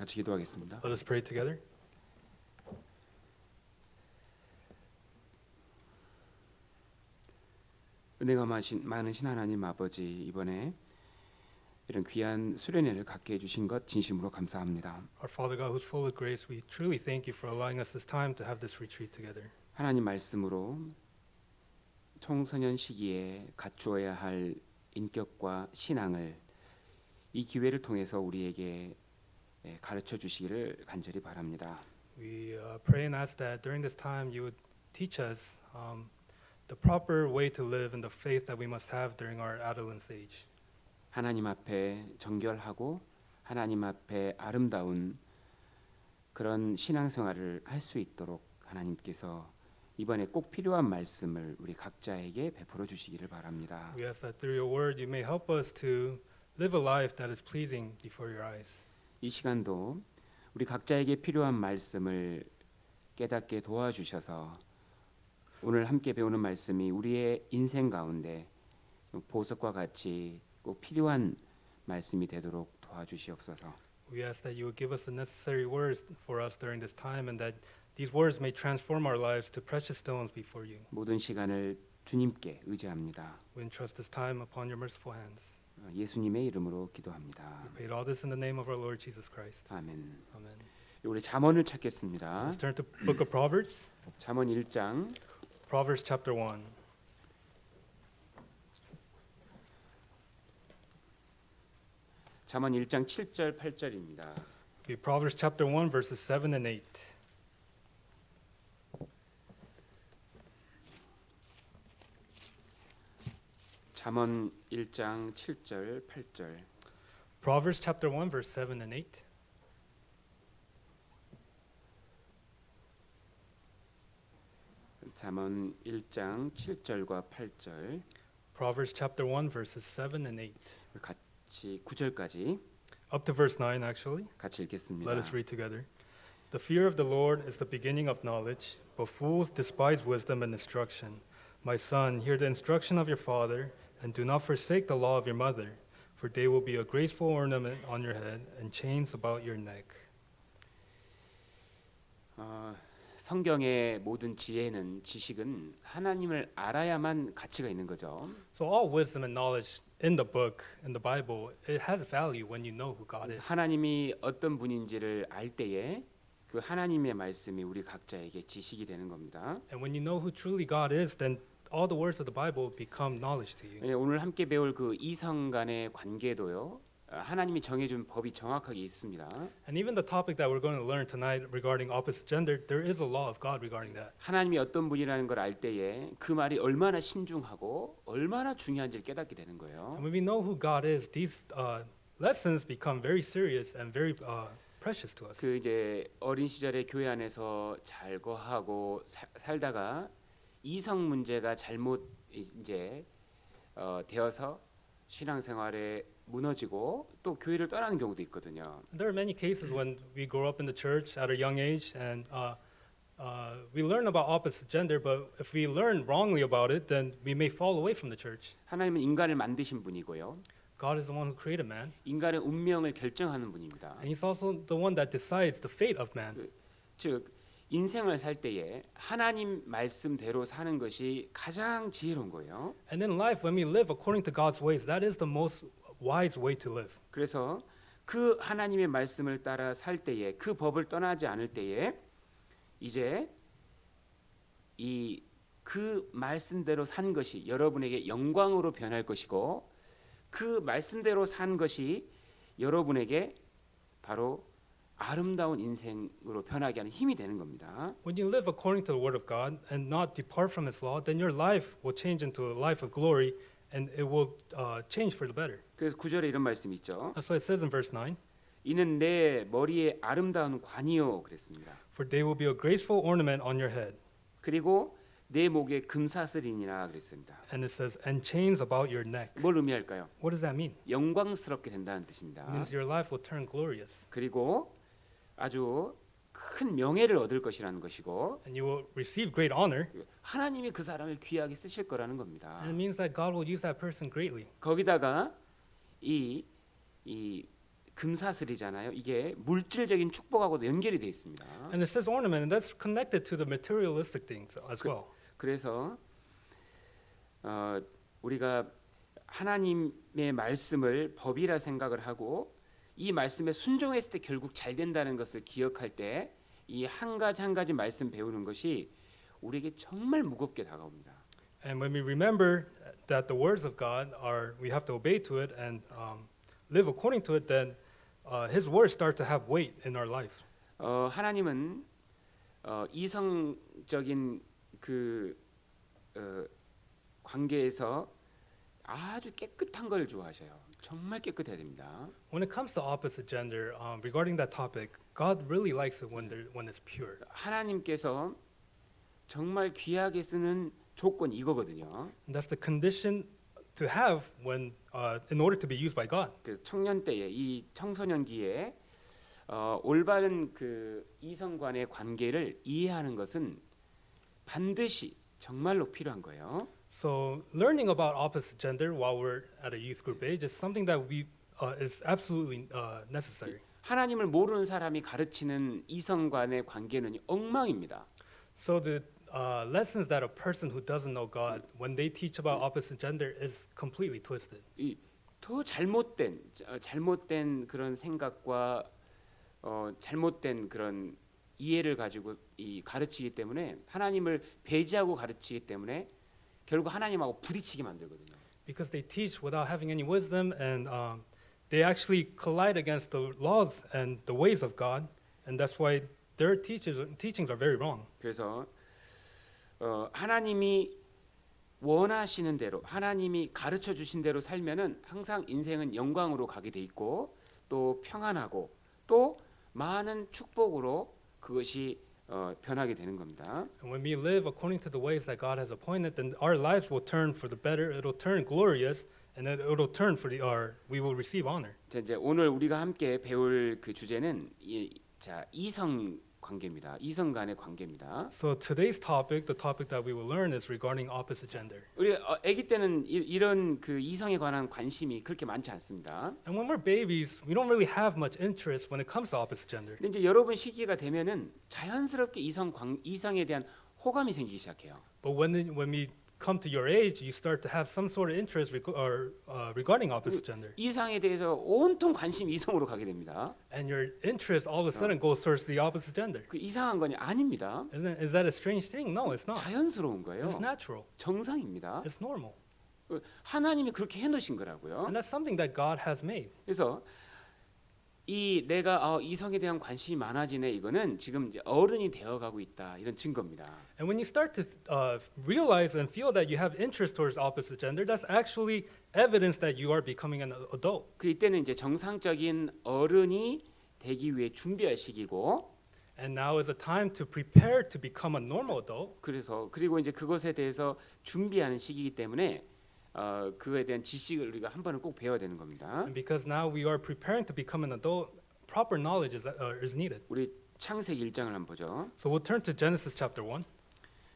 같이 기도하겠습니다. Let us pray together. 은혜가 많으신 하나님 아버지, 이번에 이런 귀한 수련회를 갖게 해주신 것 진심으로 감사합니다. Our Father God, who's full of grace, we truly thank you for allowing us this time to have this retreat together. 하나님 말씀으로 청소년 시기에 갖추어야 할 인격과 신앙을 이 기회를 통해서 우리에게 가르쳐 주시기를 간절히 바랍니다. We pray and ask that during this time you would teach us the proper way to live and the faith that we must have during our adolescence age. 하나님 앞에 정결하고 하나님 앞에 아름다운 그런 신앙생활을 할 수 있도록 하나님께서 이번에 꼭 필요한 말씀을 우리 각자에게 베풀어 주시기를 바랍니다. We ask that through your word you may help us to live a life that is pleasing before your eyes. 이 시간도 우리 각자에게 필요한 말씀을 깨닫게 도와주셔서 오늘 함께 배우는 말씀이 우리의 인생 가운데 보석과 같이 꼭 필요한 말씀이 되도록 도와주시옵소서. We ask that you would give us the necessary words for us during this time and that these words may transform our lives to precious stones before you. 모든 시간을 주님께 의지합니다. We entrust this time upon your merciful hands. 예수님의 이름으로 기도합니다. We pray all this in the name of our Lord Jesus Christ. 아멘. Amen. 우리 잠언을 찾겠습니다. Let's turn to Book of Proverbs. 잠언 1장 Proverbs chapter 1. 잠언 1장 7절 8절입니다. Proverbs chapter 1 verses 7 and 8. 잠언 1장 7절 8절. Proverbs chapter 1 verse 7 and 8. 잠언 1장 7절과 8절. Proverbs chapter 1 verses 7 and 8. 같이 9절까지 Up to verse 9 actually. 같이 읽겠습니다. Let us read together. The fear of the Lord is the beginning of knowledge, but fools despise wisdom and instruction. My son, hear the instruction of your father, and do not forsake the law of your mother, for they will be a graceful ornament on your head and chains about your neck. 성경의 모든 지혜는 지식은 하나님을 알아야만 가치가 있는 거죠. So all wisdom and knowledge in the book, in the Bible, it has value when you know who God is. 하나님이 어떤 분인지를 알 때에 그 하나님의 말씀이 우리 각자에게 지식이 되는 겁니다. And when you know who truly God is, then all the words of the Bible become knowledge to you. 오늘 함께 배울 그 이성 간의 관계도요. 하나님이 정해준 법이 정확하게 있습니다. And even the topic that we're going to learn tonight regarding opposite gender, there is a law of God regarding that. 하나님이 어떤 분이라는 걸 알 때에 그 말이 얼마나 신중하고 얼마나 중요한지를 깨닫게 되는 거예요. And when we know who God is, these lessons become very serious and very precious to us. 그 이제 어린 시절에 교회 안에서 잘 거하고 살다가 이성 문제가 잘못 이제 되어서 신앙생활에 무너지고 또 교회를 떠나는 경우도 있거든요. There are many cases when we grow up in the church at a young age and we learn about opposite gender, but if we learn wrongly about it, then we may fall away from the church. 하나님은 인간을 만드신 분이고요. God is the one who created man, 인간의 운명을 결정하는 분입니다. and He's also the one that decides the fate of man. 즉 인생을 살 때에 하나님 말씀대로 사는 것이 가장 지혜로운 거예요. And in life, when we live according to God's ways, that is the most wise way to live. 그래서 그 하나님의 말씀을 따라 살 때에 그 법을 떠나지 않을 때에 이제 이 그 말씀대로 산 것이 여러분에게 영광으로 변할 것이고 그 말씀대로 산 것이 여러분에게 바로 아름다운 인생으로 변하게 하는 힘이 되는 겁니다. When you live according to the word of God and not depart from His law, then your life will change into a life of glory, and it will change for the better. 그래서 9절에 이런 말씀이 있죠. That's what it says in verse 9. 이는 내 머리에 아름다운 관이요 그랬습니다. For they will be a graceful ornament on your head. 그리고 내 목에 금사슬이니라 그랬습니다. And it says, and chains about your neck. 뭘 의미할까요? What does that mean? 영광스럽게 된다는 뜻입니다. It means your life will turn glorious, 그리고 아주 큰 명예를 얻을 것이라는 것이고 and you will receive great honor. 하나님이 그 사람을 귀하게 쓰실 거라는 겁니다. And it means that God will use that person greatly. 거기다가 이 금사슬이잖아요. 이게 물질적인 축복하고도 연결이 돼 있습니다. And it says ornament, and that's connected to the materialistic things as well. 그래서 우리가 하나님의 말씀을 법이라 생각을 하고 이 말씀에 순종했을 때 결국 잘 된다는 것을 기억할 때 이 한 가지 한 가지 말씀 배우는 것이 우리에게 정말 무겁게 다가옵니다. And when we remember that the words of God are, we have to obey to it and live according to it, then His words start to have weight in our life. 하나님은 이성적인 그 관계에서 아주 깨끗한 걸 좋아하셔요. 정말 깨끗해야 됩니다. When it comes to opposite gender, regarding that topic, God really likes it when it's pure. 하나님께서 정말 귀하게 쓰는 조건 이거거든요. And that's the condition to have when, in order to be used by God. 그래서 청년 때에 이 청소년기에 올바른 그 이성 간의 관계를 이해하는 것은 반드시 정말로 필요한 거예요. So learning about opposite gender while we're at a youth group age is something that is absolutely necessary. 하나님을 모르는 사람이 가르치는 이성 간의 관계는 엉망입니다. So the lessons that a person who doesn't know God, when they teach about opposite gender, is completely twisted. 더 잘못된 그런 생각과 잘못된 그런 이해를 가지고 가르치기 때문에 하나님을 배제하고 가르치기 때문에 결국 하나님하고 부딪히게 만들거든요. Because they teach without having any wisdom, and they actually collide against the laws and the ways of God, and that's why their teachings are very wrong. 그래서 하나님이 원하시는 대로 하나님이 가르쳐 주신 대로 살면은 항상 인생은 영광으로 가게 돼 있고 또 평안하고 또 많은 축복으로 그것이 변하게 되는 겁니다. And when we live according to the ways that God has appointed, then our lives will turn for the better. It'll turn glorious, and it'll turn for we will receive honor. 자, 이제 오늘 우리가 함께 배울 그 주제는 이성 관계입니다. 이성 간의 관계입니다. So today's topic, the topic that we will learn, is regarding opposite gender. 우리 아기 때는 이런 그 이성에 관한 관심이 그렇게 많지 않습니다. And when we're babies, we don't really have much interest when it comes to opposite gender. 근데 이제 여러분 시기가 되면은 자연스럽게 이성에 대한 호감이 생기기 시작해요. But when we come to your age, you start to have some sort of interest regarding opposite gender. 이성에 대해서 온통 관심이 이성으로 가게 됩니다. And your interest all of a sudden goes towards the opposite gender. 그 이상한 건 아닙니다. Is that a strange thing? No, it's not. 자연스러운 거예요. It's natural. 정상입니다. It's normal. 하나님이 그렇게 해놓으신 거라고요. And that's something that God has made. 그래서 내가 이성에 대한 관심이 많아지네 이거는 지금 이제 어른이 되어가고 있다 이런 증거입니다. And when you start to realize and feel that you have interest towards opposite gender, that's actually evidence that you are becoming an adult. 그 이때는 이제 정상적인 어른이 되기 위해 준비할 시기고. And now is a time to prepare to become a normal adult. 그리고 이제 그것에 대해서 준비하는 시기이기 때문에 그거에 대한 지식을 우리가 한 번은 꼭 배워야 되는 겁니다. And because now we are preparing to become an adult, proper knowledge is needed. 우리 창세기 1장을 한번 보죠. So we'll turn to Genesis chapter 1.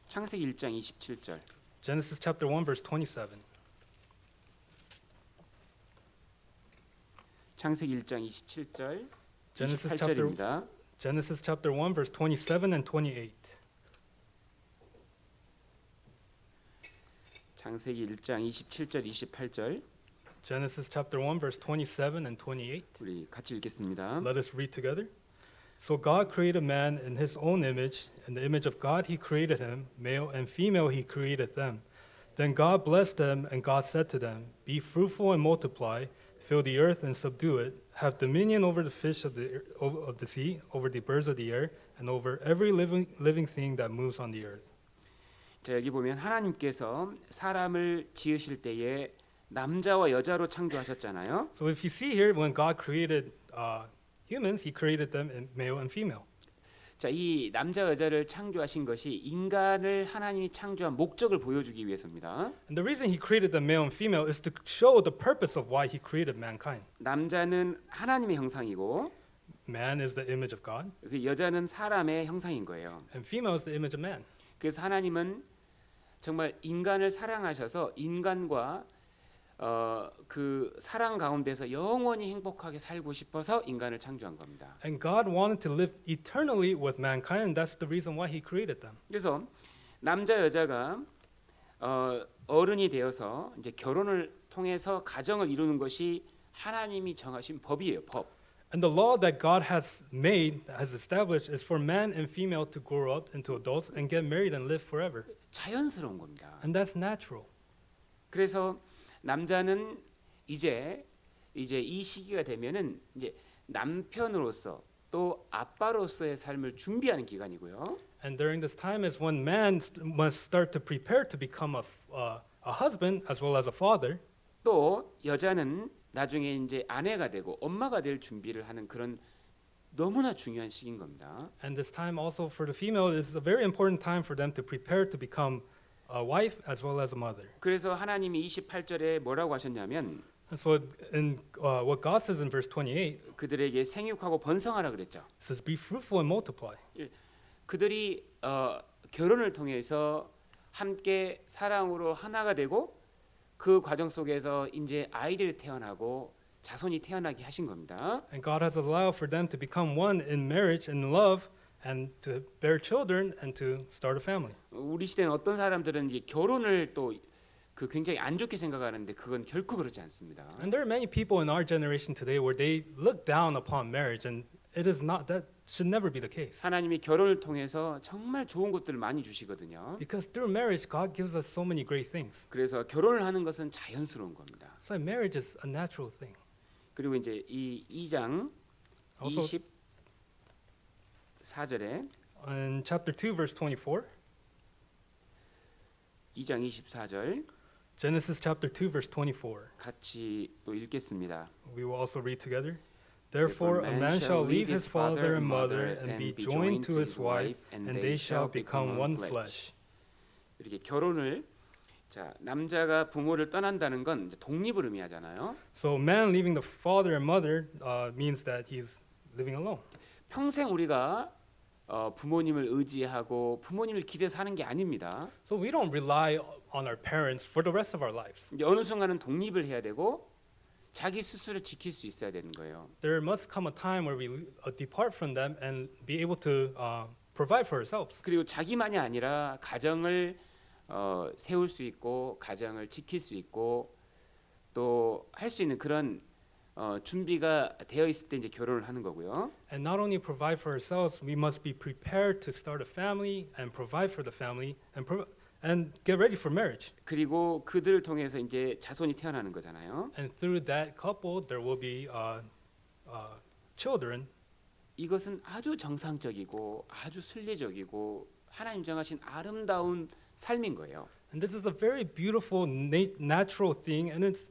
창세기 1장 27절. Genesis chapter 1 verse 27. 창세기 1장 27절. Genesis 28절입니다. Genesis chapter 1 verse 27 and 28. 창세기 1장 27절 28절. Genesis chapter 1 verse 27 and 28. 우리 같이 읽겠습니다. Let us read together. So God created man in his own image, in the image of God he created him, male and female he created them. Then God blessed them, and God said to them, Be fruitful and multiply, fill the earth and subdue it, have dominion over the fish of the sea, over the birds of the air, and over every living thing that moves on the earth. 자, 여기 보면 하나님께서 사람을 지으실 때에 남자와 여자로 창조하셨잖아요. So if you see here, when God created humans, he created them in male and female. 자, 이 남자 여자를 창조하신 것이 인간을 하나님이 창조한 목적을 보여주기 위해서입니다. And the reason he created them male and female is to show the purpose of why he created mankind. 남자는 하나님의 형상이고 Man is the image of God, 그 여자는 사람의 형상인 거예요. and female is the image of man. 그래서 하나님은 정말 인간을 사랑하셔서 인간과 그 사랑 가운데서 영원히 행복하게 살고 싶어서 인간을 창조한 겁니다. And God wanted to live eternally with mankind, and that's the reason why He created them. 그래서 남자 여자가 어른이 되어서 이제 결혼을 통해서 가정을 이루는 것이 하나님이 정하신 법이에요. 법. And the law that God has made, has established, is for man and female to grow up into adults and get married and live forever. 자연스러운 겁니다. And that's natural. 그래서 남자는 이제 이 시기가 되면은 이제 남편으로서 또 아빠로서의 삶을 준비하는 기간이고요. And during this time is when man must start to prepare to become a husband as well as a father. 또 여자는 나중에 이제 아내가 되고 엄마가 될 준비를 하는 그런 너무나 중요한 시기인 겁니다. And this time also for the female is a very important time for them to prepare to become a wife as well as a mother. 그래서 하나님이 28절에 뭐라고 하셨냐면 And so in what God says in verse 28, 그들에게 생육하고 번성하라 그랬죠. it says, be fruitful and multiply. 그들이 결혼을 통해서 함께 사랑으로 하나가 되고 그 과정 속에서 이제 아이들이 태어나고 자손이 태어나게 하신 겁니다. And God has allowed for them to become one in marriage and love and to bear children and to start a family. 우리 시대는 어떤 사람들은 이제 결혼을 또 그 굉장히 안 좋게 생각하는데 그건 결코 그렇지 않습니다. And there are many people in our generation today where they look down upon marriage, and it is not, that should never be the case. 하나님이 결혼을 통해서 정말 좋은 것들을 많이 주시거든요. Because through marriage, God gives us so many great things. 그래서 결혼을 하는 것은 자연스러운 겁니다. So marriage is a natural thing. 그리고 이제 이 2장 Also, 24절에 in chapter 2, verse 24, 2장 24절 Genesis chapter 2, verse 24, 같이 또 읽겠습니다. we will also read together. Therefore, a man shall leave his father and mother and be joined to his wife, and they shall become one flesh. 이렇게 결혼을 자 남자가 부모를 떠난다는 건 이제 독립을 의미하잖아요. So, man leaving the father and mother means that he's living alone. 평생 우리가 부모님을 의지하고 부모님을 기대서 사는 게 아닙니다. So we don't rely on our parents for the rest of our lives. 이제 어느 순간은 독립을 해야 되고 자기 스스로 지킬 수 있어야 되는 거예요. There must come a time where we depart from them and be able to provide for ourselves. 그리고 자기만이 아니라 가정을 세울 수 있고 가정을 지킬 수 있고 또 할 수 있는 그런 준비가 되어 있을 때 이제 결혼을 하는 거고요. And not only provide for ourselves, we must be prepared to start a family and provide for the family and get ready for marriage. 그리고 그들을 통해서 이제 자손이 태어나는 거잖아요. And through that couple, there will be children. 이것은 아주 정상적이고 아주 순리적이고 하나님 정하신 아름다운 삶인 거예요. And this is a very beautiful, natural thing, and it's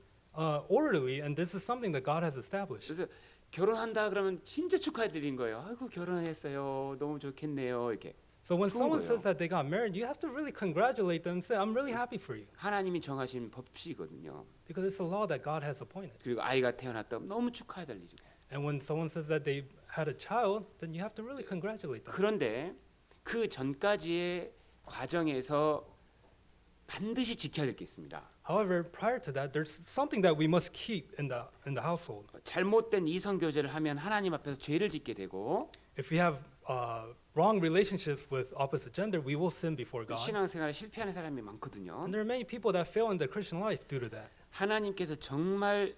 orderly, and this is something that God has established. 그래서 결혼한다 그러면 진짜 축하드린 거예요. 아이고 결혼했어요. 너무 좋겠네요. 이렇게. So when 좋은 someone 거예요. says that they got married, you have to really congratulate them and say, I'm really happy for you. 하나님이 정하신 법칙이거든요. Because it's a law that God has appointed. 그리고 아이가 태어났다 너무 축하해야 될 일이고. And when someone says that they had a child, then you have to really congratulate them. 그런데 그 전까지의 과정에서 반드시 지켜야 될 게 있습니다. However, prior to that, there's something that we must keep in the household. 잘못된 이성 교제를 하면 하나님 앞에서 죄를 짓게 되고 If we have wrong relationships with opposite gender, we will sin before God. 신앙생활에 실패하는 사람이 많거든요. And there are many people that fail in their Christian life due to that. 하나님께서 정말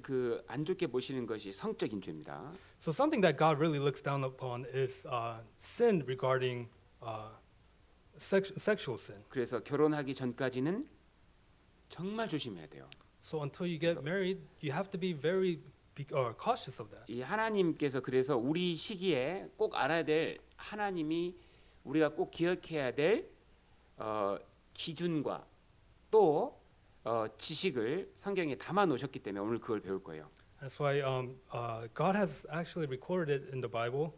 그 안 좋게 보시는 것이 성적인 죄입니다. So something that God really looks down upon is sin regarding sexual sin. 그래서 결혼하기 전까지는 정말 조심해야 돼요. So until you get married, you have to be very cautious of that. 이 하나님께서 그래서 우리 시기에 꼭 알아야 될 하나님이 우리가 꼭 기억해야 될 기준과 또 지식을 성경에 담아 놓으셨기 때문에 오늘 그걸 배울 거예요. That's why God has actually recorded in the Bible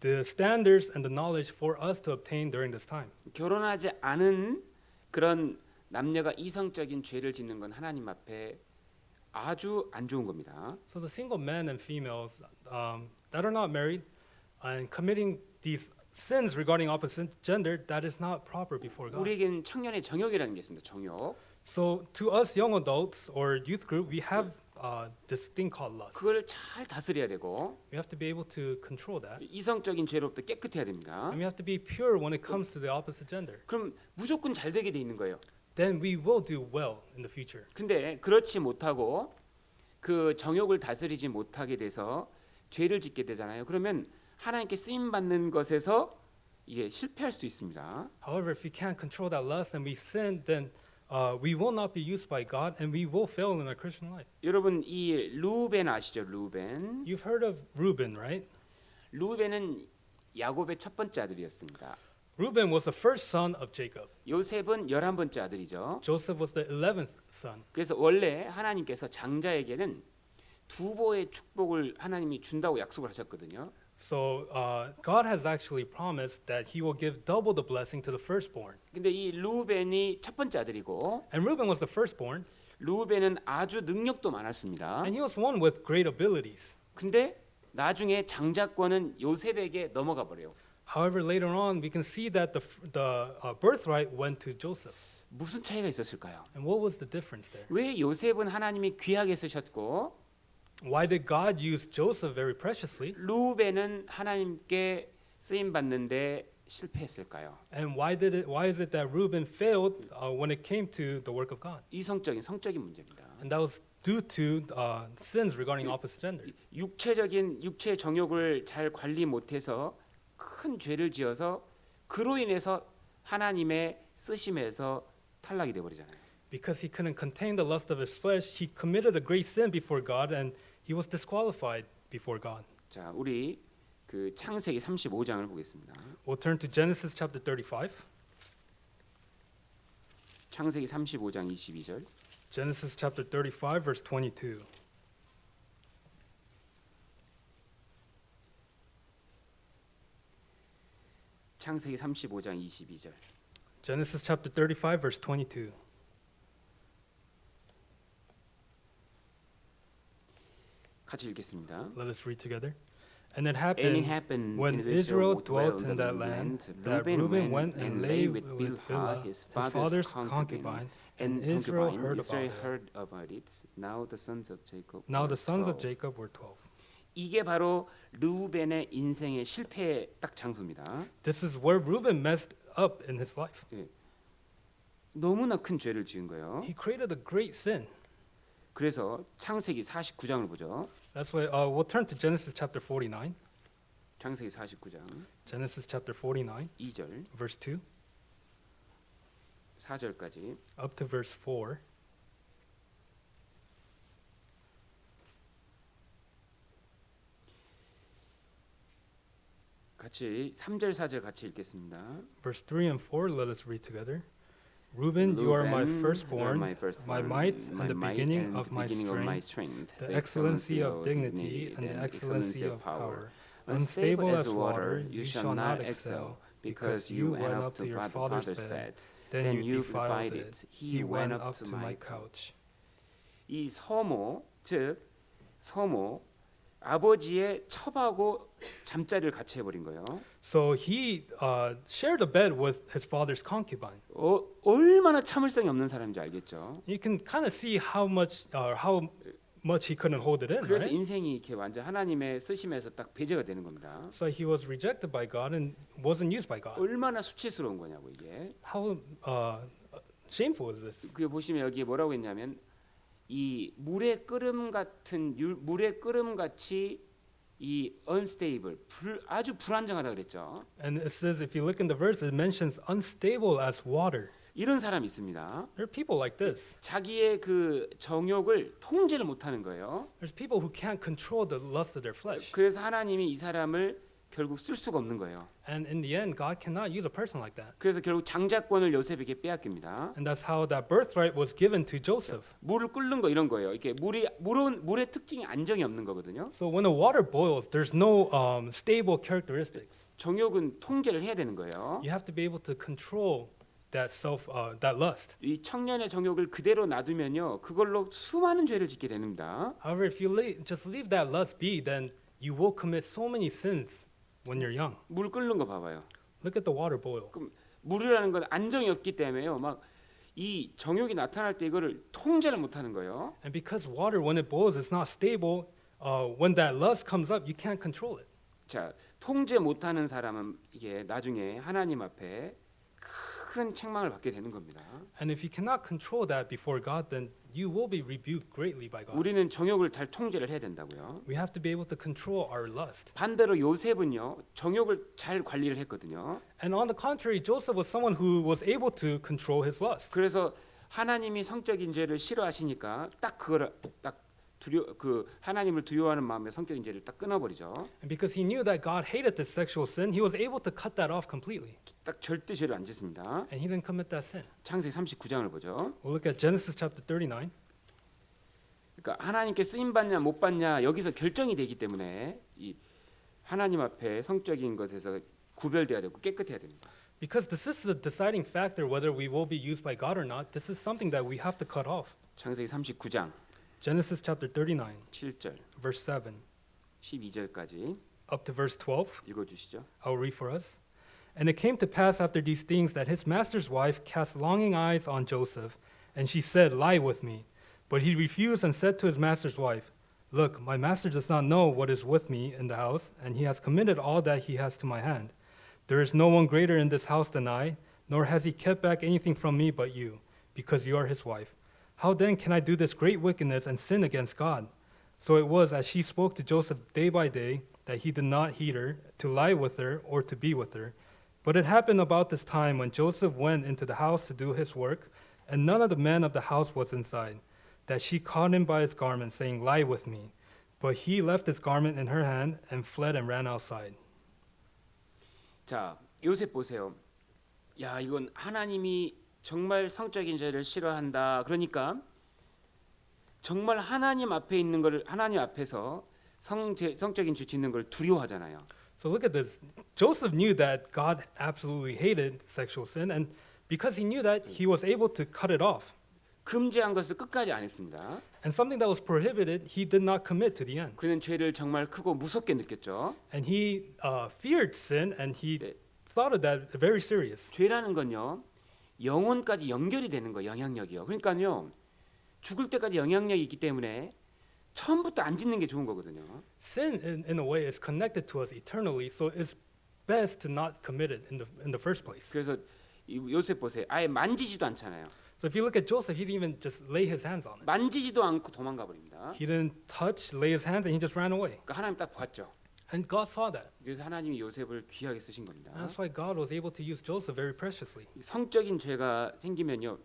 the standards and the knowledge for us to obtain during this time. 결혼하지 않은 그런 남녀가 이성적인 죄를 짓는 건 하나님 앞에 아주 안 좋은 겁니다. So the single men and females that are not married and committing these sins regarding opposite gender, that is not proper before God. 우리에겐 청년의 정욕이라는 게 있습니다. 정욕. So to us young adults or youth group, we have this thing called lust. 그걸 잘 다스려야 되고 We have to be able to control that. 이성적인 죄로부터 깨끗해야 됩니다. And we have to be pure when it comes to the opposite gender. 그럼 무조건 잘 되게 돼 있는 거예요. Then we will do well in the future. 근데 그렇지 못하고 그 정욕을 다스리지 못하게 돼서 죄를 짓게 되잖아요. 그러면 하나님께 쓰임 받는 것에서 이게 실패할 수도 있습니다. However, if we can't control that lust and we sin, then we will not be used by God and we will fail in our Christian life. 여러분 이 루벤 아시죠? 루벤. You've heard of Reuben, right? 루벤은 야곱의 첫 번째 아들이었습니다. Reuben was the first son of Jacob. 요셉은 11번째 아들이죠. Joseph was the 11th son. 그래서 원래 하나님께서 장자에게는 두 보의 축복을 하나님이 준다고 약속을 하셨거든요. So God has actually promised that He will give double the blessing to the firstborn. 근데 이 루벤이 첫 번째 아들이고 And Reuben was the firstborn, 루벤은 아주 능력도 많았습니다. and he was one with great abilities. 근데 나중에 장자권은 요셉에게 넘어가 버려요. However, later on, we can see that the birthright went to Joseph. 무슨 차이가 있었을까요? And what was the difference there? 왜 요셉은 하나님이 귀하게 쓰셨고 Why did God use Joseph very preciously? 루벤은 하나님께 쓰임 받는데 실패했을까요? And why is it that Reuben failed when it came to the work of God? 이성적인 성적인 문제입니다. And that was due to sins regarding opposite gender. 육체 정욕을 잘 관리 못해서 큰 죄를 지어서 그로 인해서 하나님의 쓰심에서 탈락이 돼 버리잖아요. Because he couldn't contain the lust of his flesh, he committed a great sin before God and he was disqualified before God. 자, 우리 그 창세기 35장을 보겠습니다. We'll turn to Genesis chapter 35. 창세기 35장 22절. Genesis chapter 35 verse 22. 창세기 35장 22절. Genesis chapter 35 verse 22. 같이 읽겠습니다. Let us read together. And it And it happened happened when when Israel Israel dwelt in that land that Reuben Reuben went and lay with with Bilhah, Bilhah, his his father's father's concubine, concubine, and Israel heard Israel about it. heard about it. Now the sons of Jacob. Now were the sons of 12. Jacob were 12. 이게 바로 르우벤의 인생의 실패의 딱 장소입니다. This is where Reuben messed up in his life. 너무나 큰 죄를 지은 거예요. He created a great sin. 그래서 창세기 49장을 보죠. That's why we'll turn to Genesis chapter 49. 창세기 49장 Genesis chapter 49, 2절, verse 2 4절까지. up to verse 4. 같이 3절 4절 같이 읽겠습니다. Verse 3 and 4, let us read together. Reuben, you are my firstborn, my might, and the beginning of my strength, the excellency of dignity, and the excellency of power. Unstable as water, you shall not excel, because you went up to your father's bed. Then you defiled it. He went up to my couch. 이 서모, 즉 서모 아버지의 첩하고 잠자리를 같이 해버린 거예요. So he shared a bed with his father's concubine. 얼마나 참을성이 없는 사람인지 알겠죠. You can kind of see how much he couldn't hold it in, 그래서 right? 인생이 이렇게 완전 하나님의 쓰심에서 딱 배제가 되는 겁니다. So he was rejected by God and wasn't used by God. 얼마나 수치스러운 거냐고 이게. How shameful is this? 그 보시면 여기 뭐라고 했냐면 이 물의 끓음 같이 이 unstable 아주 불안정하다 그랬죠. And it says, if you look in the verse, it mentions unstable as water. 이런 사람이 있습니다. There are people like this. 자기의 그 정욕을 통제를 못하는 거예요. There's people who can't control the lust of their flesh. 그래서 하나님이 이 사람을 결국 쓸 수가 없는 거예요. And in the end, God cannot use a person like that. 그래서 결국 장자권을 요셉에게 빼앗깁니다. And that's how that birthright was given to Joseph. 물을 끓는 거 이런 거예요. 이렇게 물의 특징이 안정이 없는 거거든요. So when the water boils, there's no stable characteristics. 정욕은 통제를 해야 되는 거예요. You have to be able to control that lust. 이 청년의 정욕을 그대로 놔두면요, 그걸로 수많은 죄를 짓게 됩니다. However, if you just leave that lust be, then you will commit so many sins when you're young. 물 끓는 거 봐봐요. Look at the water boil. 그럼 물이라는 건 안정이 없기 때문에요. 막 이 정욕이 나타날 때 이거를 통제를 못 하는 거예요. And because water, when it boils, is not stable, when that lust comes up, you can't control it. 자, 통제 못 하는 사람은 이게 나중에 하나님 앞에 큰 책망을 받게 되는 겁니다. And if you cannot control that before God, then you will be rebuked greatly by God. 우리는 정욕을 잘 통제를 해야 된다고요. We have to be able to control our lust. 반대로 요셉은요, 정욕을 잘 관리를 했거든요. And on the contrary, Joseph was someone who was able to control his lust. 그래서 하나님이 성적인 죄를 싫어하시니까 딱 그거를 딱 하나님을 두려워하는 마음에 성적인 죄를 딱 끊어버리죠. And because he knew that God hated this sexual sin, he was able to cut that off completely. 딱 절대 죄를 안 짓습니다. And he didn't commit that sin. 창세기 39장을 보죠. We'll look at Genesis chapter 39. 그러니까 하나님께 쓰임 받냐 못 받냐 여기서 결정이 되기 때문에 이 하나님 앞에 성적인 것에서 구별돼야 되고 깨끗해야 됩니다. Because this is a deciding factor whether we will be used by God or not. This is something that we have to cut off. 창세기 39장 Genesis chapter 39, 7절, verse 7, 12절까지 up to verse 12. 읽어 주시죠. I'll read for us. And it came to pass after these things that his master's wife cast longing eyes on Joseph, and she said, Lie with me. But he refused and said to his master's wife, Look, my master does not know what is with me in the house, and he has committed all that he has to my hand. There is no one greater in this house than I, nor has he kept back anything from me but you, because you are his wife. How then can I do this great wickedness and sin against God? So it was as she spoke to Joseph day by day that he did not heed her, to lie with her or to be with her. But it happened about this time when Joseph went into the house to do his work, and none of the men of the house was inside, that she caught him by his garment, saying, Lie with me. But he left his garment in her hand and fled and ran outside. 자, 요셉 보세요. 야, 이건 하나님이 정말 성적인 죄를 싫어한다. 그러니까 정말 하나님 앞에 있는 걸 하나님 앞에서 성적인 죄 짓는 걸 두려워하잖아요. So look at this. Joseph knew that God absolutely hated sexual sin, and because he knew that, he was able to cut it off. 금지한 것을 끝까지 안 했습니다. And something that was prohibited, he did not commit to the end. 그는 죄를 정말 크고 무섭게 느꼈죠. And he feared sin, and he 네. thought of that very serious. 죄라는 건요, 영혼까지 연결이 되는 거예요. 영향력이요. 그러니까요, 죽을 때까지 영향력이 있기 때문에 처음부터 안 짓는 게 좋은 거거든요. Sin, in a way, is connected to us eternally, so it's best to not commit it in the first place. 그래서 이 요셉 보세요. 아예 만지지도 않잖아요. So if you look at Joseph, he didn't even just lay his hands on it. 만지지도 않고 도망가 버립니다. He didn't touch, lay his hands, and he just ran away. 그러니까 하나님 딱 봤죠. And God saw that. 그래서 하나님이 요셉을 귀하게 쓰신 겁니다. And that's why God was able to use Joseph very preciously. 성적인 죄가 생기면요,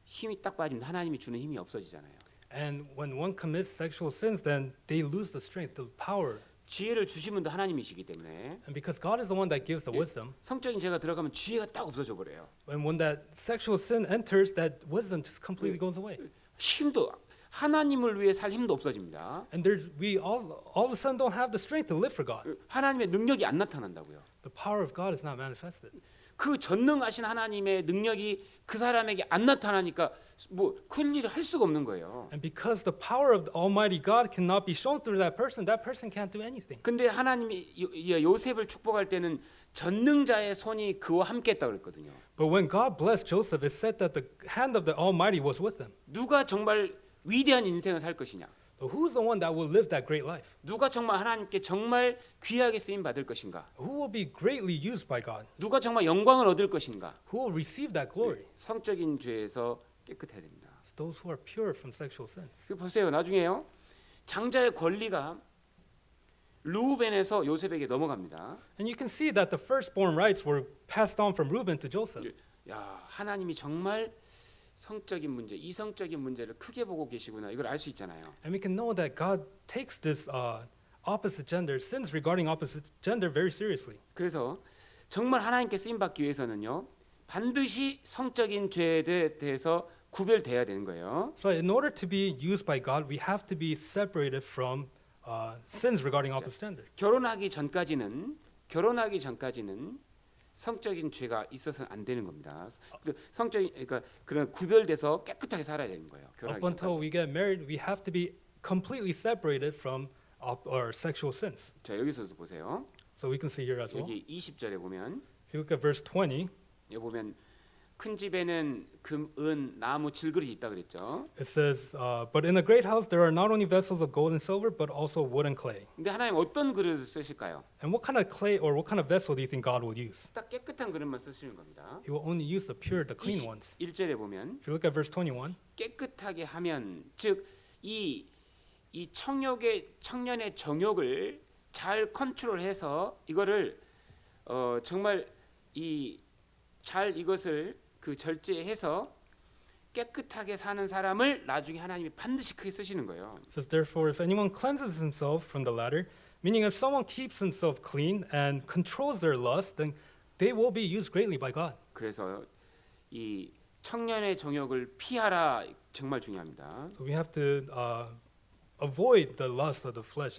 힘이 딱 빠지면 하나님이 주는 힘이 없어지잖아요. And when one commits sexual sins, then they lose the strength, the power. 지혜를 주신 분도 하나님이시기 때문에 And because God is the one that gives the wisdom, 성적인 죄가 들어가면 지혜가 딱 없어져 버려요. and when that sexual sin enters, that wisdom just completely goes away. 힘도 하나님을 위해 살 힘도 없어집니다. And we all of a sudden don't have the strength to live for God. 하나님의 능력이 안 나타난다고요. The power of God is not manifested. 그 전능하신 하나님의 능력이 그 사람에게 안 나타나니까 뭐 큰 일을 할 수가 없는 거예요. And because the power of the Almighty God cannot be shown through that person can't do anything. 근데 하나님이 요셉을 축복할 때는 전능자의 손이 그와 함께했다고 그랬거든요. But when God blessed Joseph, it said that the hand of the Almighty was with him. 누가 정말 위대한 인생을 살 것이냐? So who's the one that will live that great life? 누가 정말 하나님께 정말 귀하게 쓰임 받을 것인가? Who will be greatly used by God? 누가 정말 영광을 얻을 것인가? Who will receive that glory? 성적인 죄에서 깨끗해야 됩니다. It's those who are pure from sexual sins. 그 보세요. 나중에요. 장자의 권리가 루벤에서 요셉에게 넘어갑니다. And you can see that the firstborn rights were passed on from Reuben to Joseph. 야, 하나님이 정말 성적인 문제, 이성적인 문제를 크게 보고 계시구나. 이걸 알 수 있잖아요. And we can know that God takes this opposite gender, sins regarding opposite gender very seriously. 그래서 정말 하나님께 쓰임 받기 위해서는요. 반드시 성적인 죄에 대해서 구별돼야 되는 거예요. So in order to be used by God, we have to be separated from sins regarding opposite gender. 결혼하기 전까지는 성적인 죄가 있어서는 안 되는 겁니다. 그러니까 그런 구별돼서 깨끗하게 살아야 되는 거예요. 결혼하기 Up until 전까지. we get married, we have to be completely separated from our sexual sins. 자, 여기서도 보세요. So we can see here as well. 여기 20절에 보면 If you look at verse 20, 여기 보면 큰 집에는 금, 은, 나무, 질그릇이 있다 그랬죠. It says, but in a great house there are not only vessels of gold and silver, but also wood and clay. 근데 하나님 어떤 그릇을 쓰실까요? And what kind of clay or what kind of vessel do you think God will use? 딱 깨끗한 그릇만 쓰시는 겁니다. He will only use the pure, the clean ones. 1절에 보면 If you look at verse 21, 깨끗하게 하면 즉 이 청년의 정욕을 잘 컨트롤해서 이거를 정말 잘 이것을 그 절제해서 깨끗하게 사는 사람을 나중에 하나님이 반드시 크게 쓰시는 거예요. it says, therefore, if anyone cleanses himself from the latter, meaning if someone keeps himself clean and controls their lust, then they will be used greatly by God. 그래서 이 청년의 정욕을 피하라 정말 중요합니다. So we have to avoid the lust of the flesh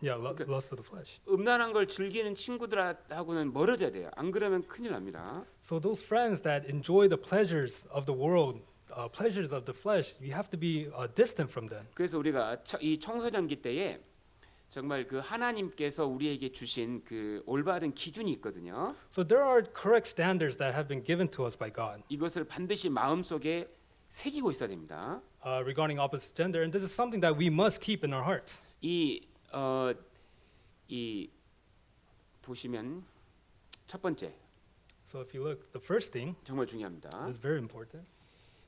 lust of the flesh. 음란한 걸 즐기는 친구들하고는 멀어져야 돼요. 안 그러면 큰일 납니다. So those friends that enjoy the pleasures of the world, pleasures of the flesh, you have to be distant from them. 그래서 우리가 이 청소년기 때에 정말 그 하나님께서 우리에게 주신 그 올바른 기준이 있거든요. So there are correct standards that have been given to us by God 이것을 반드시 마음속에 새기고 있어야 됩니다. regarding opposite gender, and this is something that we must keep in our hearts. 이 보시면 첫 번째 So if you look, the first thing 정말 중요합니다. is very important.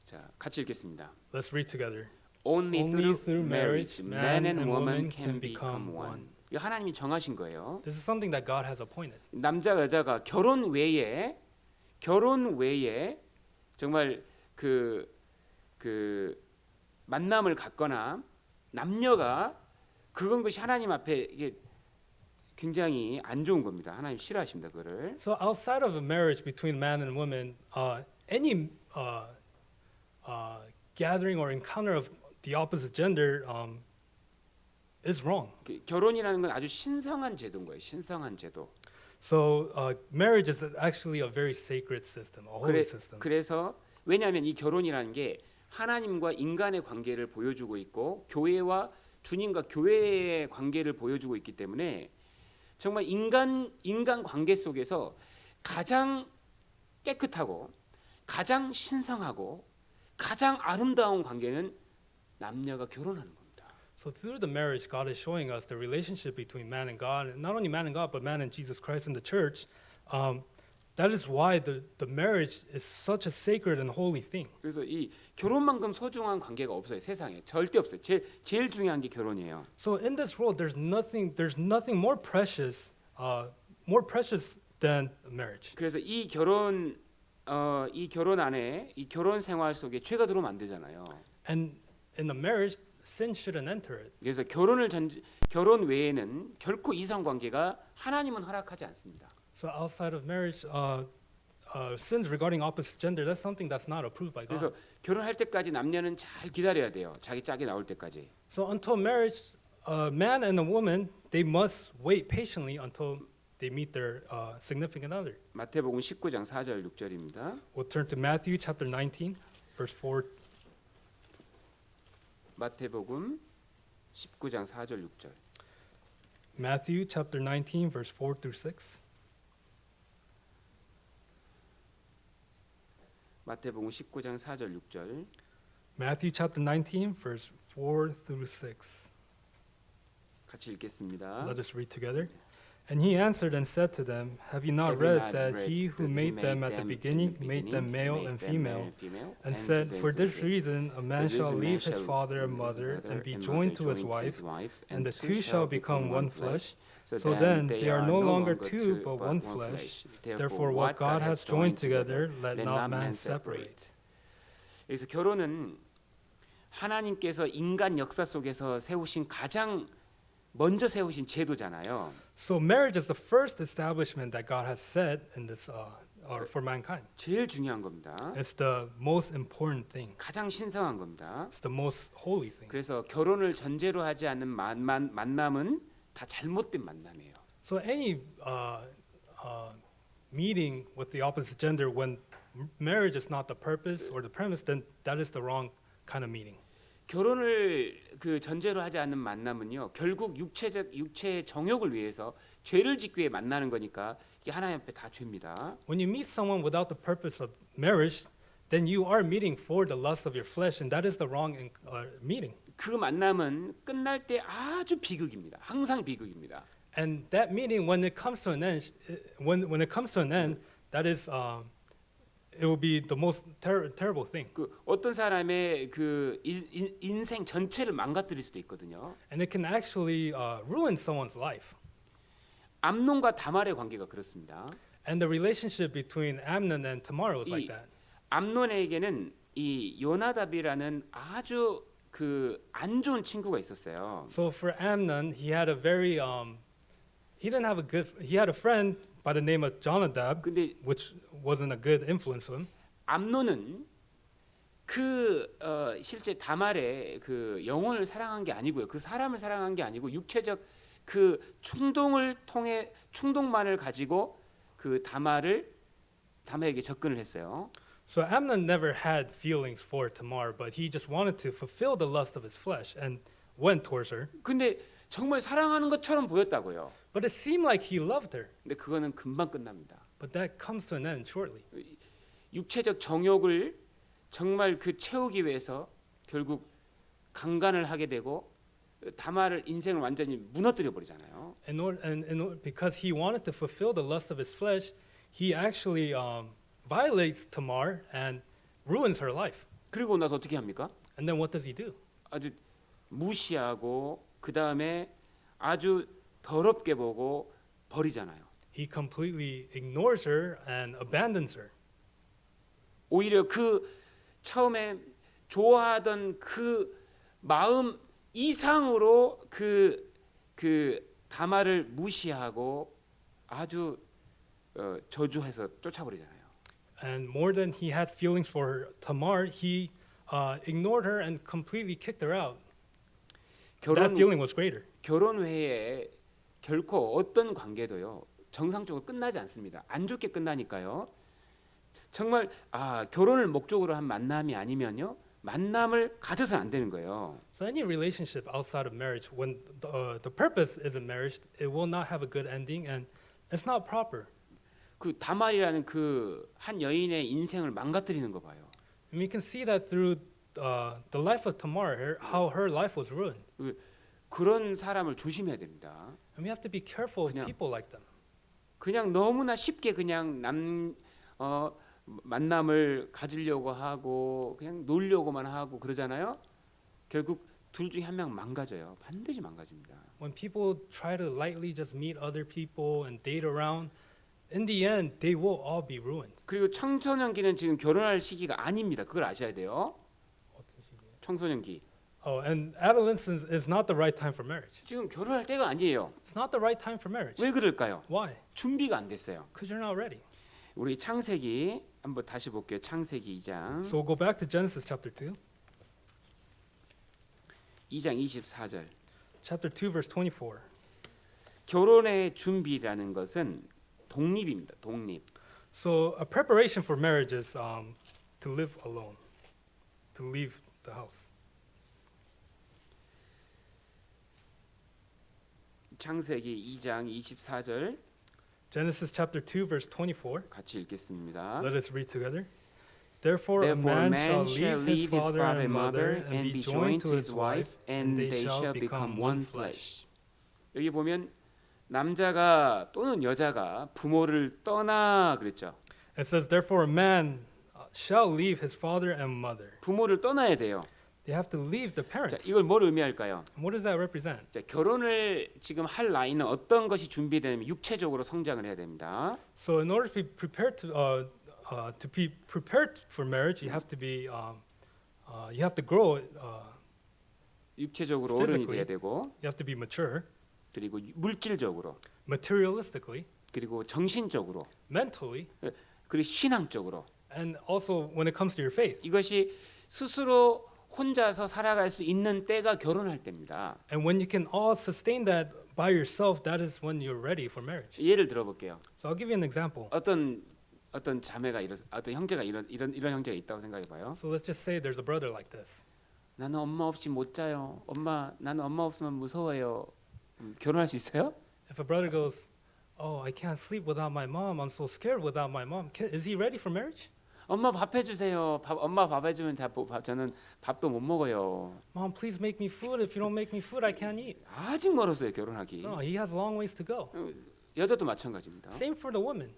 자, 같이 읽겠습니다. Let's read together. Only Only through through marriage, marriage, man and woman woman can can become become one. one. 이거 하나님이 정하신 거예요. This is something that God has appointed. 남자 여자가 결혼 외에 정말 그 만남을 갖거나 남녀가 것이 하나님 앞에 이게 굉장히 안 좋은 겁니다. 하나님 싫어하십니다. 그거를. So outside of a marriage between man and woman, any gathering or encounter of the opposite gender is wrong. 결혼이라는 건 아주 신성한 제도인 거예요. 신성한 제도. So marriage is actually a very sacred system, a holy system. 그래서 왜냐하면 이 결혼이라는 게 하나님과 인간의 관계를 보여주고 있고 교회와 주님과 교회의 관계를 보여주고 있기 때문에 정말 인간 관계 속에서 가장 깨끗하고 가장 신성하고 가장 아름다운 관계는 남녀가 결혼하는 겁니다. So through the marriage, God is showing us the relationship between man and God, and not only man and God, but man and Jesus Christ in the church. That is why the marriage is such a sacred and holy thing. 그래서 이 결혼만큼 소중한 관계가 없어요. 세상에 절대 없어요. 제일 중요한 게 결혼이에요. So in this world, there's nothing more precious than marriage. 그래서 이 결혼 안에 이 결혼 생활 속에 죄가 들어오면 안 되잖아요. And in the marriage, sin shouldn't enter it. 그래서 결혼 외에는 결코 이성 관계가 하나님은 허락하지 않습니다. So outside of marriage, sins regarding opposite gender, that's something that's not approved by God. 그래서 결혼할 때까지 남녀는 잘 기다려야 돼요. 자기 짝이 나올 때까지. So until marriage, a man and a woman, they must wait patiently until they meet their significant other. 마태복음 19장 4절 6절입니다. We'll turn to Matthew chapter 19, verse 4. 마태복음 19장 4절 6절. Matthew chapter 19, verse 4 through 6. 마태복음 19장 4절 6절. Matthew chapter 19, verse 4 through 6. 같이 읽겠습니다. Let us read together. And he answered and said to them, Have you not read that he who made them at the beginning made them male and female, and said, For this reason a man shall leave his father and mother and be joined to his wife, and the two shall become one flesh? So then they are no longer two, but one flesh. Therefore what God has joined together, let not man separate. 그래서 결혼은 하나님께서 인간 역사 속에서 세우신 가장 먼저 세우신 제도잖아요. So marriage is the first establishment that God has set in this, or for mankind. 제일 중요한 겁니다. It's the most important thing. 가장 신성한 겁니다. It's the most holy thing. 그래서 결혼을 전제로 하지 않는 만남은 다 잘못된 만남이에요. So any meeting with the opposite gender when marriage is not the purpose or the premise, then that is the wrong kind of meeting. 결혼을 그 전제로 하지 않는 만남은요 결국 육체의 정욕을 위해서 죄를 짓기 위해 만나는 거니까 이게 하나님 앞에 다 죄입니다. When you meet someone without the purpose of marriage, then you are meeting for the lust of your flesh, and that is the wrong meeting. 그 만남은 끝날 때 아주 비극입니다. 항상 비극입니다. And that meeting, when it comes to an end, when it comes to an end, that is, it will be the most terrible thing. 그 어떤 사람의 그 인생 전체를 망가뜨릴 수도 있거든요. And it can actually ruin someone's life. 암논과 다말의 관계가 그렇습니다. And the relationship between Amnon and Tamar was like that. 암논에게는 이 요나답이라는 아주 그 안 좋은 친구가 있었어요. So for Amnon, he had a very he had a friend by the name of Jonadab, 근데 which wasn't a good influence on him. 암논은 실제 다말의 그 영혼을 사랑한 게 아니고요. 그 사람을 사랑한 게 아니고 육체적 그 충동만을 가지고 그 다말에게 접근을 했어요. So Amnon never had feelings for Tamar, but he just wanted to fulfill the lust of his flesh and went towards her. 근데 정말 사랑하는 것처럼 보였다고요. But it seemed like he loved her. 근데 그거는 금방 끝납니다. But that comes to an end shortly. 육체적 정욕을 정말 그 채우기 위해서 결국 강간을 하게 되고 다말을 인생을 완전히 무너뜨려 버리잖아요. Because he wanted to fulfill the lust of his flesh, he actually violates Tamar and ruins her life. 그리고 나서 어떻게 합니까? And then what does he do? 아주 무시하고 그 다음에 아주 더럽게 보고 버리잖아요. He completely ignores her and abandons her. 오히려 그 처음에 좋아하던 그 마음 이상으로 그 다말을 무시하고 아주 저주해서 쫓아버리잖아요. And more than he had feelings for Tamar, he ignored her and completely kicked her out. That feeling was greater. 결혼 외에 결코 어떤 관계도요 정상적으로 끝나지 않습니다. 안 좋게 끝나니까요. 정말 결혼을 목적으로 한 만남이 아니면요 만남을 가져서는 안 되는 거예요. So any relationship outside of marriage, when the purpose isn't marriage, it will not have a good ending, and it's not proper. 그 다말이라는 그 한 여인의 인생을 망가뜨리는 거 봐요. And we can see that through the life of Tamar, how her life was ruined. 그런 사람을 조심해야 됩니다. And we have to be careful of 그냥- people like them. 그냥 너무나 쉽게 그냥 만남을 가지려고 하고 그냥 놀려고만 하고 그러잖아요. 결국 둘 중에 한 명 망가져요. 반드시 망가집니다. When people try to lightly just meet other people and date around, in the end, they will all be ruined. 그리고 청소년기는 지금 결혼할 시기가 아닙니다. 그걸 아셔야 돼요. 청소년기. Oh, and adolescence is not the right time for marriage. 지금 결혼할 때가 아니에요. It's not the right time for marriage. 왜 그럴까요? Why? 준비가 안 됐어요. Because you're not ready. 우리 창세기 한번 다시 볼게요. 창세기 2장. So we'll go back to Genesis chapter 2. 2장 24절. Chapter 2, verse 24. 결혼의 준비라는 것은 독립입니다. 독립. So a preparation for marriage is to live alone, to leave the house. 창세기 2장 24절 Genesis chapter 2, verse 24. 같이 읽겠습니다. Let us read together. Therefore, a Therefore, man shall leave his father and mother and be joined to his wife, and they shall become one flesh. 여기 보면 남자가 또는 여자가 부모를 떠나 그랬죠. It says, therefore, a man shall leave his father and mother. 부모를 떠나야 돼요. They have to leave the 자, parents. 이걸 뭘 의미할까요? And what does that represent? 자, 결혼을 지금 할 나이는 어떤 것이 준비되면 육체적으로 성장을 해야 됩니다. So, in order to be prepared to be prepared for marriage, you have to be you have to grow. 육체적으로 어른이 Physically. 돼야 되고 You have to be mature, 그리고 물질적으로 materialistically, 그리고 정신적으로 mentally, 그리고 신앙적으로 and also when it comes to your faith. 이것이 스스로 혼자서 살아갈 수 있는 때가 결혼할 때입니다. And when you can all sustain that by yourself, that is when you're ready for marriage. 예를 들어볼게요. So I'll give you an example. 어떤 자매가 어떤 형제가 이런 형제가 있다고 생각해봐요. So let's just say there's a brother like this. 나는 엄마 없이 못 자요. 나는 엄마 없으면 무서워요. 결혼할 수 있어요? If a brother goes, Oh, I can't sleep without my mom. I'm so scared without my mom. Is he ready for marriage? 엄마 밥 해주세요. 엄마 밥 해주면 저는 밥도 못 먹어요. Mom, please make me food. If you don't make me food, I can't eat. 아직 멀었어요 결혼하기. No, he has long ways to go. 여자도 마찬가지입니다. Same for the woman.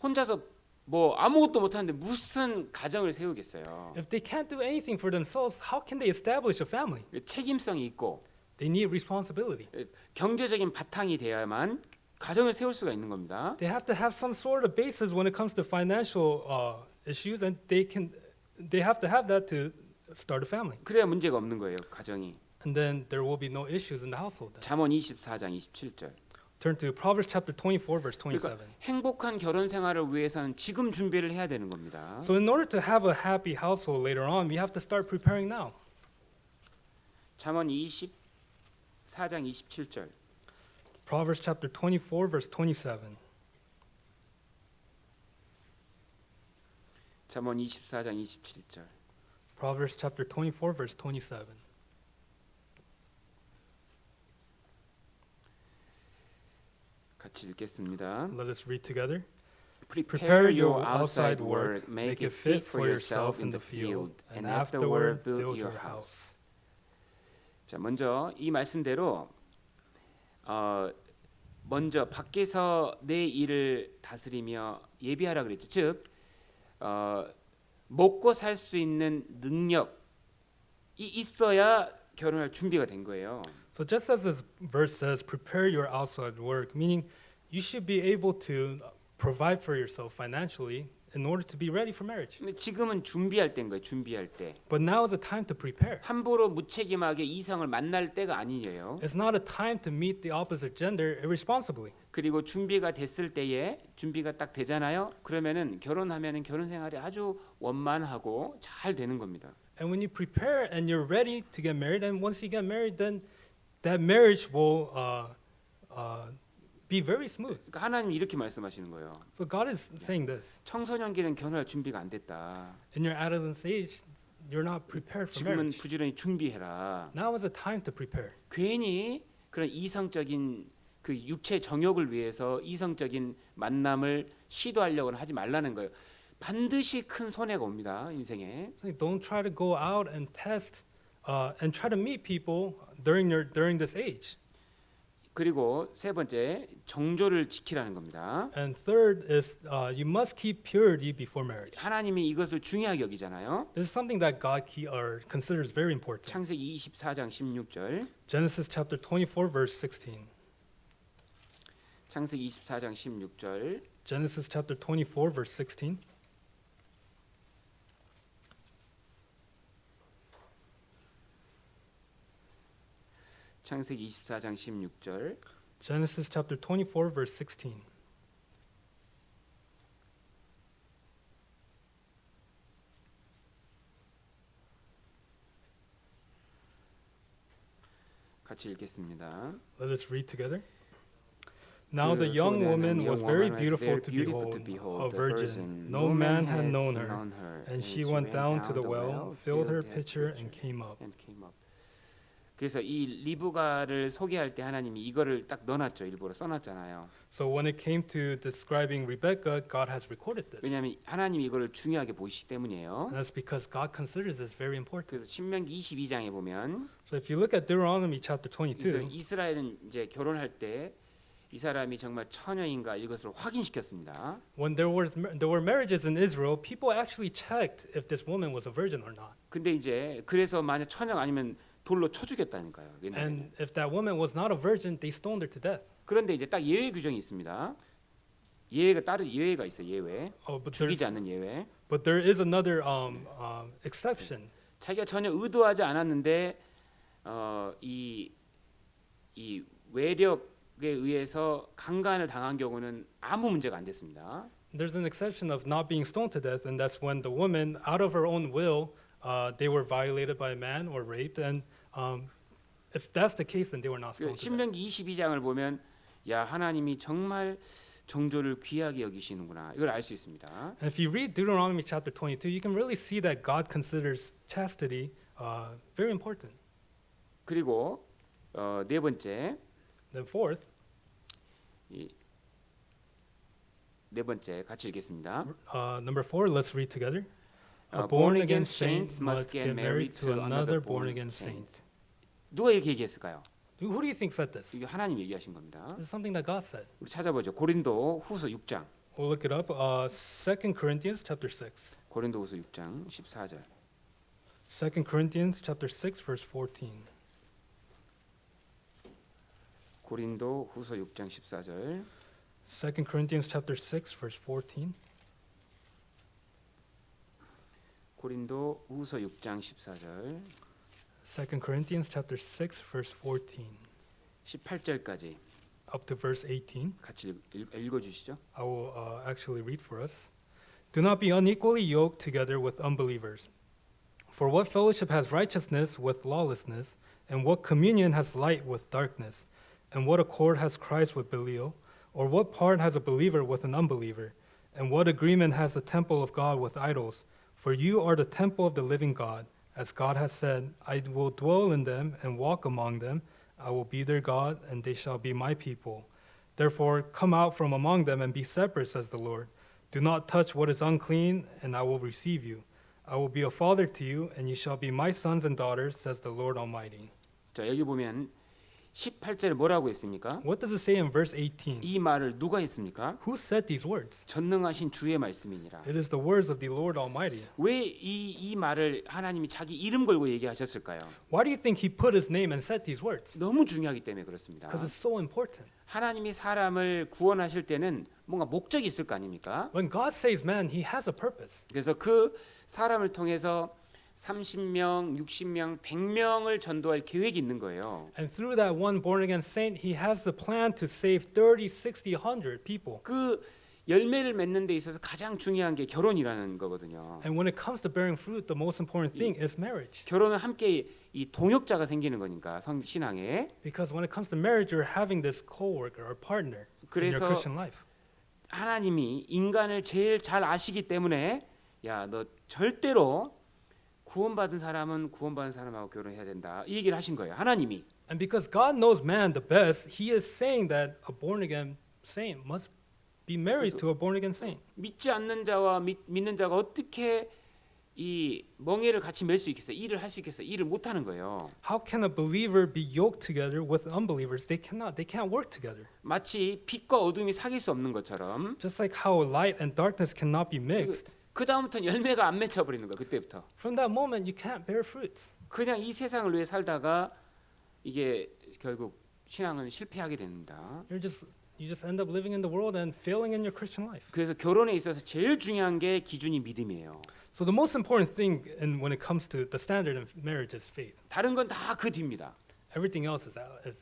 혼자서 뭐 아무것도 못하는데 무슨 가정을 세우겠어요. If they can't do anything for themselves, how can they establish a family? 책임성이 있고 They need responsibility. 경제적인 바탕이 돼야만 가정을 세울 수가 있는 겁니다. They have to have some sort of basis when it comes to financial issues, and they have to have that to start a family. 그래야 문제가 없는 거예요 가정이. And then there will be no issues in the household. Then. 잠언 24장 27절. Turn to Proverbs chapter 24, verse 27. 그러니까 행복한 결혼 생활을 위해서는 지금 준비를 해야 되는 겁니다. So in order to have a happy household later on, we have to start preparing now. 잠언 24장 27절. Proverbs chapter 24, verse 27. 잠언 24장 27절. Proverbs chapter 24, verse 27. 같이 읽겠습니다. Let us read together. Prepare your outside work, make it fit for yourself in the field, and afterward build your house. 자, 먼저 이 말씀대로 먼저 밖에서 내 일을 다스리며 예비하라 그랬죠. 즉 먹고 살 수 있는 능력이 있어야 결혼할 준비가 된 거예요. So just as this verse says, prepare your outside work, meaning you should be able to provide for yourself financially in order to be ready for marriage. 근데 지금은 준비할 때인 거예요. 준비할 때. But now is the time to prepare. 함부로 무책임하게 이성을 만날 때가 아니에요. It's not a time to meet the opposite gender irresponsibly. 그리고 준비가 됐을 때에 준비가 딱 되잖아요. 그러면은 결혼하면은 결혼 생활이 아주 원만하고 잘 되는 겁니다. And when you prepare and you're ready to get married, and once you get married, then that marriage will be very smooth. 그러니까 하나님이 이렇게 말씀하시는 거예요. So God is saying this. 청소년기는 결혼할 준비가 안 됐다. In your adolescent age, you're not prepared for 지금은 marriage. 부지런히 준비해라. Now is the time to prepare. 괜히 그런 이성적인 그 육체 정욕을 위해서 이성적인 만남을 시도하려고는 하지 말라는 거예요. 반드시 큰 손해가 옵니다 인생에. So don't try to go out and test and try to meet people during this age. 그리고 세 번째 정조를 지키라는 겁니다. And third is you must keep purity before marriage. 하나님이 이것을 중요하게 여기잖아요. This is something that God considers very important. 창세기 24장 16절. Genesis chapter 24 verse 16. 창세기 24장 16절. Genesis chapter 24 verse 16. 창세기 24장 16절. Genesis chapter 24 verse 16. 같이 읽겠습니다. Let us read together. Now the young woman was very beautiful to behold, a virgin. No man had known her. And she went down to the well, filled her pitcher, and came up. 그래서 이 리브가를 소개할 때 하나님이 이거를 딱 넣어놨죠. 일부러 써놨잖아요. So when it came to describing Rebecca, God has recorded this. 왜냐하면 하나님이 이거를 중요하게 보시기 때문이에요. And that's because God considers this very important. 그래서 신명기 22장에 보면 So if you look at Deuteronomy chapter 그래서 22, 이스라엘은 이제 결혼할 때 이 사람이 정말 처녀인가 이것을 확인시켰습니다. when there were marriages in Israel, people actually checked if this woman was a virgin or not. 근데 이제 그래서 만약 처녀가 아니면 돌로 쳐 죽였다니까요. And if that woman was not a virgin, they stoned her to death. 그런데 이제 딱 예외 규정이 있습니다. 예외가 따로 예외가 있어요. 예외. But 죽이지 않는 예외. there is another exception. 자기가 전혀 의도하지 않았는데 이 외력에 의해서 강간을 당한 경우는 아무 문제가 안 됐습니다. There's an exception of not being stoned to death, and that's when the woman, out of her own will, they were violated by a man or raped, and if that's the case, then they were not stoned to death. 신명기 22장을 보면 야 하나님이 정말 정조를 귀하게 여기시는구나 이걸 알 수 있습니다. And if you read Deuteronomy chapter 22, you can really see that God considers chastity very important. 그리고 네 번째 Then fourth, 네 번째 같이 읽겠습니다. Number 4, let's read together. A born born again again saints saint must must get married to another born again saint. 누가 이렇게 얘기했을까요? Who do you think said this? 이게 하나님 얘기하신 겁니다. This is something that God said. 우리 찾아보죠. 고린도 후서 6장. We'll look it up. 2 Corinthians chapter 6. 고린도 후서 6장 14절. 2 Corinthians chapter 6 verse 14. 고린도 후서 6장 14절. 2 Corinthians chapter 6 verse 14. 고린도 후서 6장 14절. 2 Corinthians chapter 6 verse 14 18절까지 up to verse 18. 같이 읽어 주시죠. I will actually read for us. Do not be unequally yoked together with unbelievers. For what fellowship has righteousness with lawlessness, and what communion has light with darkness? And what accord has Christ with Belial? Or what part has a believer with an unbeliever? And what agreement has the temple of God with idols? For you are the temple of the living God. As God has said, I will dwell in them and walk among them. I will be their God, and they shall be my people. Therefore, come out from among them and be separate, says the Lord. Do not touch what is unclean, and I will receive you. I will be a father to you, and you shall be my sons and daughters, says the Lord Almighty. 자, 여기 보면 18절에 뭐라고 했습니까? What does it say in verse 18? 이 말을 누가 했습니까? Who said these words? 전능하신 주의 말씀이니라. It is the words of the Lord Almighty. 왜 이 말을 하나님이 자기 이름 걸고 얘기하셨을까요? Why do you think he put his name and said these words? 너무 중요하기 때문에 그렇습니다. Because it's so important. 하나님이 사람을 구원하실 때는 뭔가 목적이 있을 거 아닙니까? When God saves man, he has a purpose. 그래서 그 사람을 통해서 30명, 60명, 100명을 전도할 계획이 있는 거예요. And through that one born again saint, he has the plan to save 30, 60, 100 people. 그 열매를 맺는 데 있어서 가장 중요한 게 결혼이라는 거거든요. And when it comes to bearing fruit, the most important thing is marriage. 결혼은 함께 이 동역자가 생기는 거니까 신앙에. Because when it comes to marriage, you're having this co-worker or partner in your 그래서 Christian life. 하나님이 인간을 제일 잘 아시기 때문에 야, 너 절대로 구원받은 사람은 구원받은 사람하고 결혼해야 된다. 이 얘기를 하신 거예요. 하나님이. And because God knows man the best, he is saying that a born again saint must be married to a born again saint. 믿지 않는 자와 믿는 자가 어떻게 이 멍에를 같이 맬 수 있겠어요? 일을 할 수 있겠어요? 일을 못 하는 거예요. How can a believer be yoked together with unbelievers? They cannot. They can't work together. 마치 빛과 어둠이 사귈 수 없는 것처럼 Just like how light and darkness cannot be mixed. 그 다음부터는 열매가 안 맺혀 버리는 거야. 그때부터. From that moment, you can't bear fruits. 그냥 이 세상을 위해 살다가 이게 결국 신앙은 실패하게 됩니다. You just end up living in the world and failing in your Christian life. 그래서 결혼에 있어서 제일 중요한 게 기준이 믿음이에요. So the most important thing when it comes to the standard of marriage is faith. 다른 건 다 그 뒤입니다. Everything else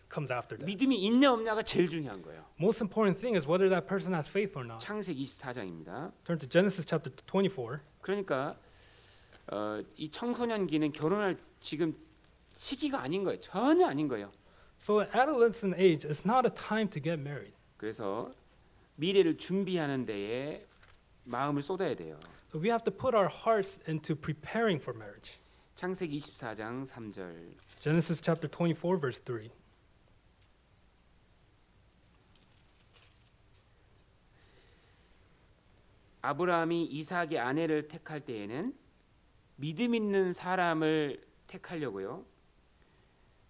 comes after that. 믿음이 있냐 없냐가 제일 중요한 거예요. Most important thing is whether that person has faith or not. 창세기 24장입니다. Turn to Genesis chapter 24. 그러니까 이 청소년기는 결혼할 지금 시기가 아닌 거예요. 전혀 아닌 거예요. So adolescent age is not a time to get married. 그래서 미래를 준비하는 데에 마음을 쏟아야 돼요. So we have to put our hearts into preparing for marriage. 창세기 24장 3절. Genesis chapter 24 verse 3. 아브라함이 이삭의 아내를 택할 때에는 믿음 있는 사람을 택하려고요.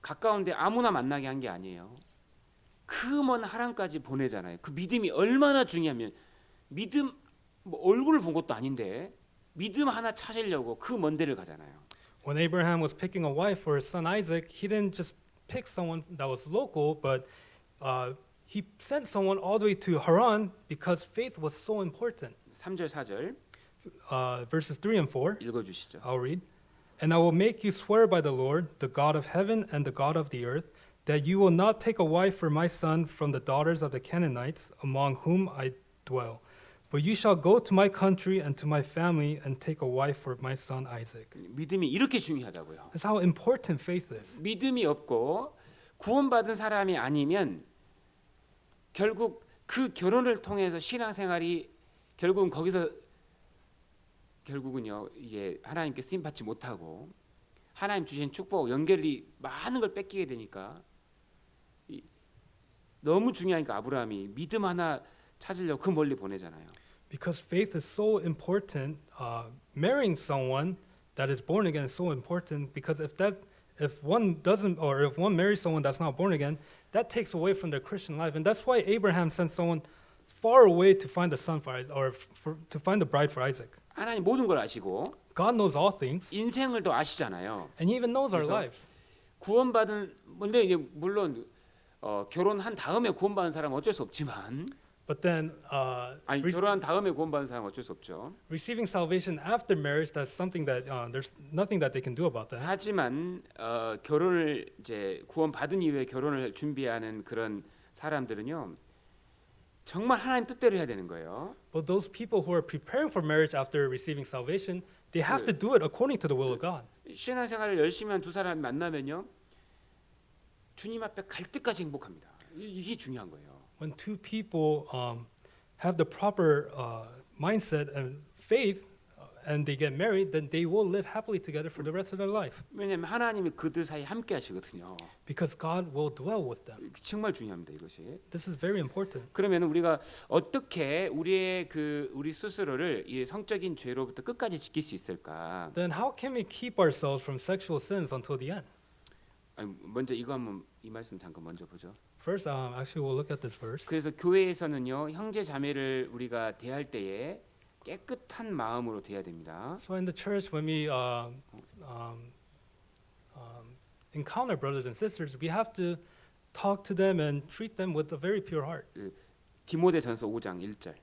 가까운데 아무나 만나게 한 게 아니에요. 그 먼 하란까지 보내잖아요. 그 믿음이 얼마나 중요하면 믿음 뭐 얼굴을 본 것도 아닌데 믿음 하나 찾으려고 그 먼 데를 가잖아요. When Abraham was picking a wife for his son Isaac, he didn't just pick someone that was local, but he sent someone all the way to Haran because faith was so important. 3절 4절 Verses 3 and 4. 읽어 주시죠. I'll read. And I will make you swear by the Lord, the God of heaven and the God of the earth, that you will not take a wife for my son from the daughters of the Canaanites, among whom I dwell. But you shall go to my country and to my family and take a wife for my son Isaac. 믿음이 이렇게 중요하다고요. That's how important faith is. 믿음이 없고 구원받은 사람이 아니면 결국 그 결혼을 통해서 신앙생활이 결국은 거기서 결국은요 이제 하나님께 쓰임 받지 못하고 하나님 주신 축복 연결이 많은 걸 뺏기게 되니까 너무 중요하니까 아브라함이 믿음 하나 찾으려고 그 멀리 보내잖아요. Because faith is so important, marrying someone that is born again is so important. Because if one doesn't, or if one marries someone that's not born again, that takes away from their Christian life, and that's why Abraham sent someone far away to find the son for Isaac, or to find the bride for Isaac. 하나님 모든 걸 아시고 God knows all things, 인생을 더 아시잖아요. and He even knows our 그래서 lives. 구원받은 근데 이제 물론 결혼한 다음에 구원받은 사람은 어쩔 수 없지만 But then, 아니 결혼한 다음에 구원받은 사람은 어쩔 수 없죠. receiving salvation after marriage, that's something that there's nothing that they can do about that. 하지만 결혼을 이제 구원받은 이후에 결혼을 준비하는 그런 사람들은요. 정말 하나님 뜻대로 해야 되는 거예요. But those people who are preparing for marriage after receiving salvation, they have to do it according to the will of God. 신앙생활을 열심히 한 두 사람이 만나면요. 주님 앞에 갈 때까지 행복합니다. 이게 중요한 거예요. When two people have the proper mindset and faith, and they get married, then they will live happily together for the rest of their life. 왜냐하면 하나님이 그들 사이 함께 하시거든요. Because God will dwell with them. 정말 중요합니다. 이것이. This is very important. 그러면 우리가 어떻게 우리 스스로를 이 성적인 죄로부터 끝까지 지킬 수 있을까? Then how can we keep ourselves from sexual sins until the end? 아니, 먼저 이거 한번 이 말씀 잠깐 먼저 보죠. First, actually, we'll look at this verse. 그래서 교회에서는요 형제 자매를 우리가 대할 때에 깨끗한 마음으로 대해야 됩니다. So in the church, when we encounter brothers and sisters, we have to talk to them and treat them with a very pure heart. 디모데전서 5장 1절.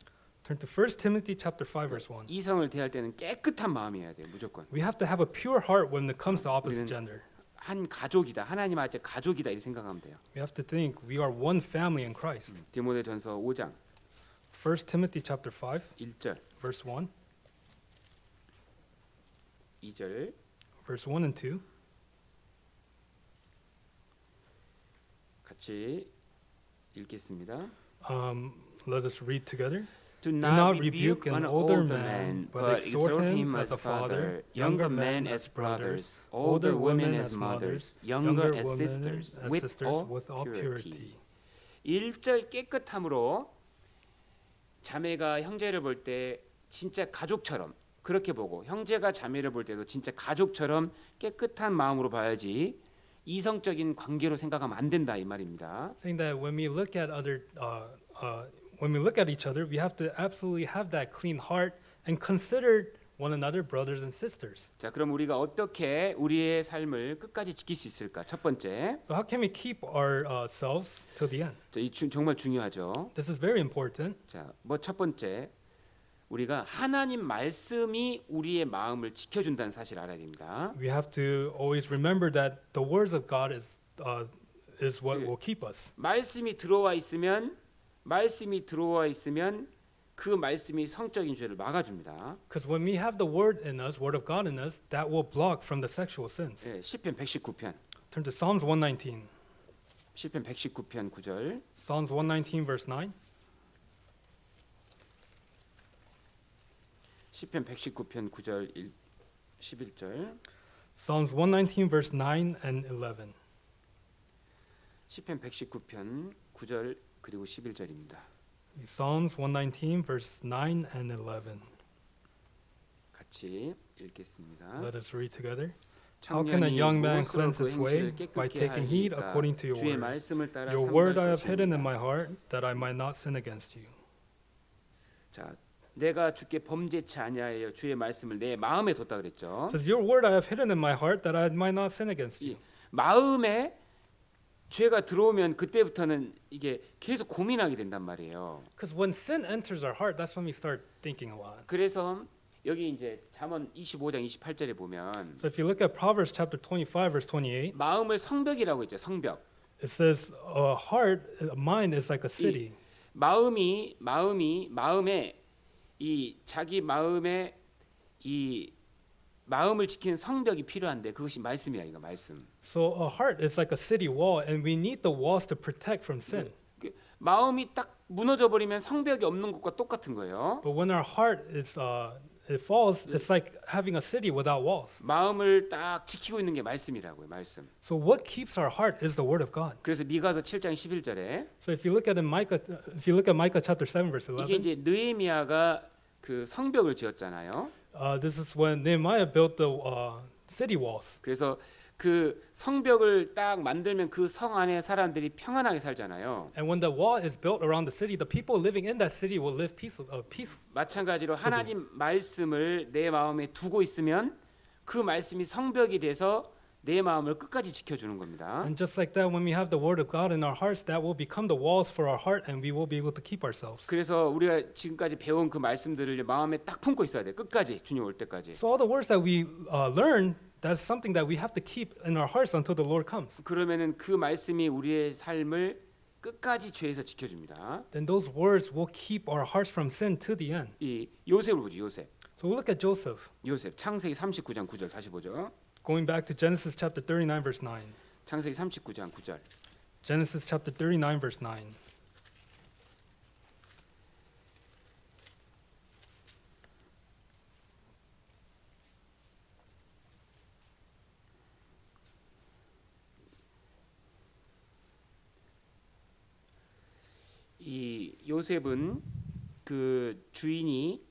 Turn to 1 Timothy chapter 5 verse 1. 이성을 대할 때는 깨끗한 마음이어야 돼요. 무조건. We have to have a pure heart when it comes to opposite gender. 한 가족이다. 하나님 아재 가족이다 이렇게 생각하면 돼요. We have to think we are one family in Christ. 디모데전서 5장 1 Timothy chapter 5 1절, verse 1, 2절, verse 1 and 2. 같이 읽겠습니다. Let us read together. Do not rebuke an older man, but exhort him as a father, younger men as brothers, older women as mothers, younger as sisters, with all purity. 1절 깨끗함으로 자매가 형제를 볼 때 진짜 가족처럼 그렇게 보고 형제가 자매를 볼 때도 진짜 가족처럼 깨끗한 마음으로 봐야지 이성적인 관계로 생각하면 안 된다 이 말입니다. Saying that when we look at when we look at each other, we have to absolutely have that clean heart and consider one another brothers and sisters. 자, 그럼 우리가 어떻게 우리의 삶을 끝까지 지킬 수 있을까? 첫 번째, So how can we keep ourselves till the end? 자, 정말 중요하죠. This is very important. 자, 뭐 첫 번째, 우리가 하나님 말씀이 우리의 마음을 지켜준다는 사실을 알아야 됩니다. We have to always remember that the words of God is what will keep us. 말씀이 들어와 있으면 그 말씀이 성적인 죄를 막아줍니다. Because when we have the word in us, word of God in us, that will block from the sexual sins. 예, 시편 119편. Turn to Psalms 119. 시편 119편 9절. Psalms 119 verse 9. 시편 119편 9절 11절. Psalms 119 verse 9 and 11. 시편 119편 9절 그리고 11절입니다. Psalms 119 verse 9 and 11. 같이 읽겠습니다. Let us read together. How can a young man cleanse his way? By taking heed according to your 주의 word. 말씀을 따라 Your word I 삼갈 have hidden in 것입니다. my heart, that I might not sin against you. 자, 내가 주께 범죄치 아니하여 주의 말씀을 내 마음에 뒀다 그랬죠. It says, Your word I have hidden in my heart, that I might not sin against you. 이 마음에 죄가 들어오면 그때부터는 이게 계속 고민하게 된단 말이에요. Because when sin enters our heart, that's when we start thinking a lot. 그래서 여기 이제 잠언 25장 28절에 보면 So if you look at Proverbs chapter 25, verse 28, 마음을 성벽이라고 했죠. 성벽. it says a heart, a mind is like a city. 마음에 이 자기 마음에 이 마음을 지키는 성벽이 필요한데 그것이 말씀이야 이거 말씀. So a heart is like a city wall, and we need the walls to protect from sin. 마음이 딱 무너져 버리면 성벽이 없는 것과 똑같은 거예요. But when our heart it falls, it's like having a city without walls. 마음을 딱 지키고 있는 게 말씀이라고요. 말씀. So what keeps our heart is the word of God. 그래서 미가서 7장 11절에 So if you look at Micah chapter 7 verse 이게 11, 이제 느헤미야가 그 성벽을 지었잖아요. this is when Nehemiah built the city walls. 그래서 그 성벽을 딱 만들면 그 성 안에 사람들이 평안하게 살잖아요. And when the wall is built around the city, the people living in that city will live peace. 마찬가지로 하나님 말씀을 내 마음에 두고 있으면 그 말씀이 성벽이 돼서 내 마음을 끝까지 지켜주는 겁니다. And just like that, when we have the word of God in our hearts, that will become the walls for our heart, and we will be able to keep ourselves. 그래서 우리가 지금까지 배운 그 말씀들을 마음에 딱 품고 있어야 돼. 끝까지 주님 올 때까지. So all the words that we learn, that's something that we have to keep in our hearts until the Lord comes. 그러면은 그 말씀이 우리의 삶을 끝까지 죄에서 지켜줍니다. Then those words will keep our hearts from sin to the end. 이 요셉을 보죠. 요셉. So we'll look at Joseph. 요셉 창세기 39장 9절 다시 보죠. Going back to Genesis chapter 39 verse 9. 창세기 39장 9절. Genesis chapter 39 verse 9. 이 요셉은 그 주인이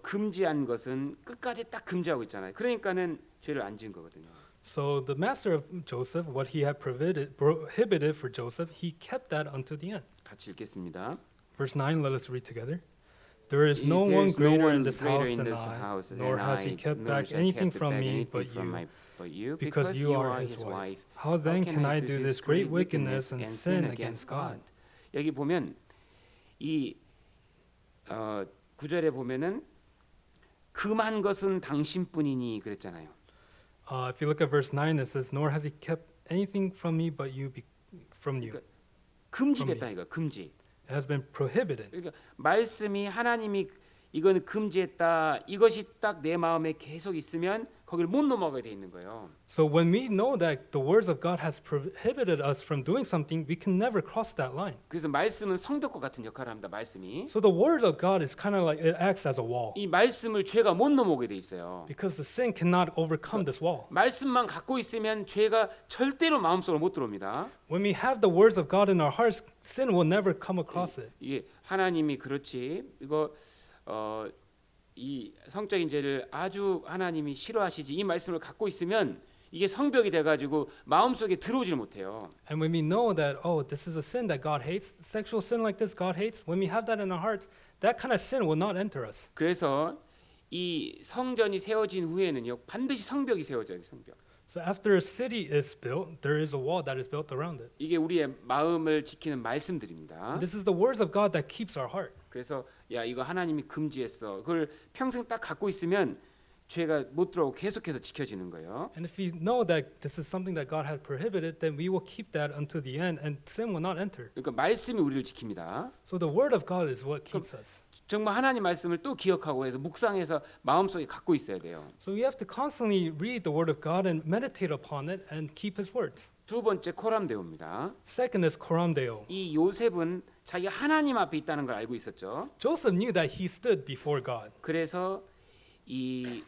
금지한 것은 끝까지 딱 금지하고 있잖아요. 그러니까는 죄를 안 지은 거거든요. So the master of Joseph, what he had prohibited for Joseph, he kept that until the end. 같이 읽겠습니다. Verse 9, let us read together. There is no There one is no greater one in this greater house in than this I, house nor than has I, he kept nor back has he anything kept from back me anything from but you, you, because you are his wife. How then can I do this great wickedness and sin against God? 여기 보면 이 9절에 보면은 금한 것은 당신뿐이니 그랬잖아요. If you look at verse 9, it says, nor has he kept anything from me but you, from you. 금지됐다 이거 금지. It has been prohibited. 그러니까 말씀이 하나님이 이거는 금지했다. 이것이 딱 내 마음에 계속 있으면 거기를 못 넘어가게 돼 있는 거예요. So when we know that the words of God has prohibited us from doing something, we can never cross that line. 그래서 말씀은 성벽과 같은 역할을 합니다. 말씀이. So the word of God is kind of like it acts as a wall 이 말씀을 죄가 못 넘어오게 돼 있어요. because the sin cannot overcome this wall. 말씀만 갖고 있으면 죄가 절대로 마음속으로 못 들어옵니다. When we have the words of God in our hearts, sin will never come across it. 이게 하나님이 그렇지 이거 이 성적인 죄를 아주 하나님이 싫어하시지 이 말씀을 갖고 있으면 이게 성벽이 돼가지고 마음속에 들어오질 못해요. And when we know that, oh, this is a sin that God hates, sexual sin like this God hates, when we have that in our hearts, that kind of sin will not enter us. 그래서 이 성전이 세워진 후에는요 반드시 성벽이 세워져야 돼요. 성벽. So after a city is built, there is a wall that is built around it. 이게 우리의 마음을 지키는 말씀들입니다. This is the words of God that keeps our heart. 그래서 야 이거 하나님이 금지했어. 그걸 평생 딱 갖고 있으면 죄가 못 들어오고 계속해서 지켜지는 거예요. And if we know that this is something that God had prohibited, then we will keep that until the end, and sin will not enter. 그러니까 말씀이 우리를 지킵니다. So the word of God is what keeps us. 정말 하나님 말씀을 또 기억하고 해서 묵상해서 마음속에 갖고 있어야 돼요. So we have to constantly read the word of God and meditate upon it and keep His words. 두 번째 코람데오입니다. Second is Coram Deo. 이 요셉은 자기가 하나님 앞에 있다는 걸 알고 있었죠. Joseph knew that he stood before God. 그래서 이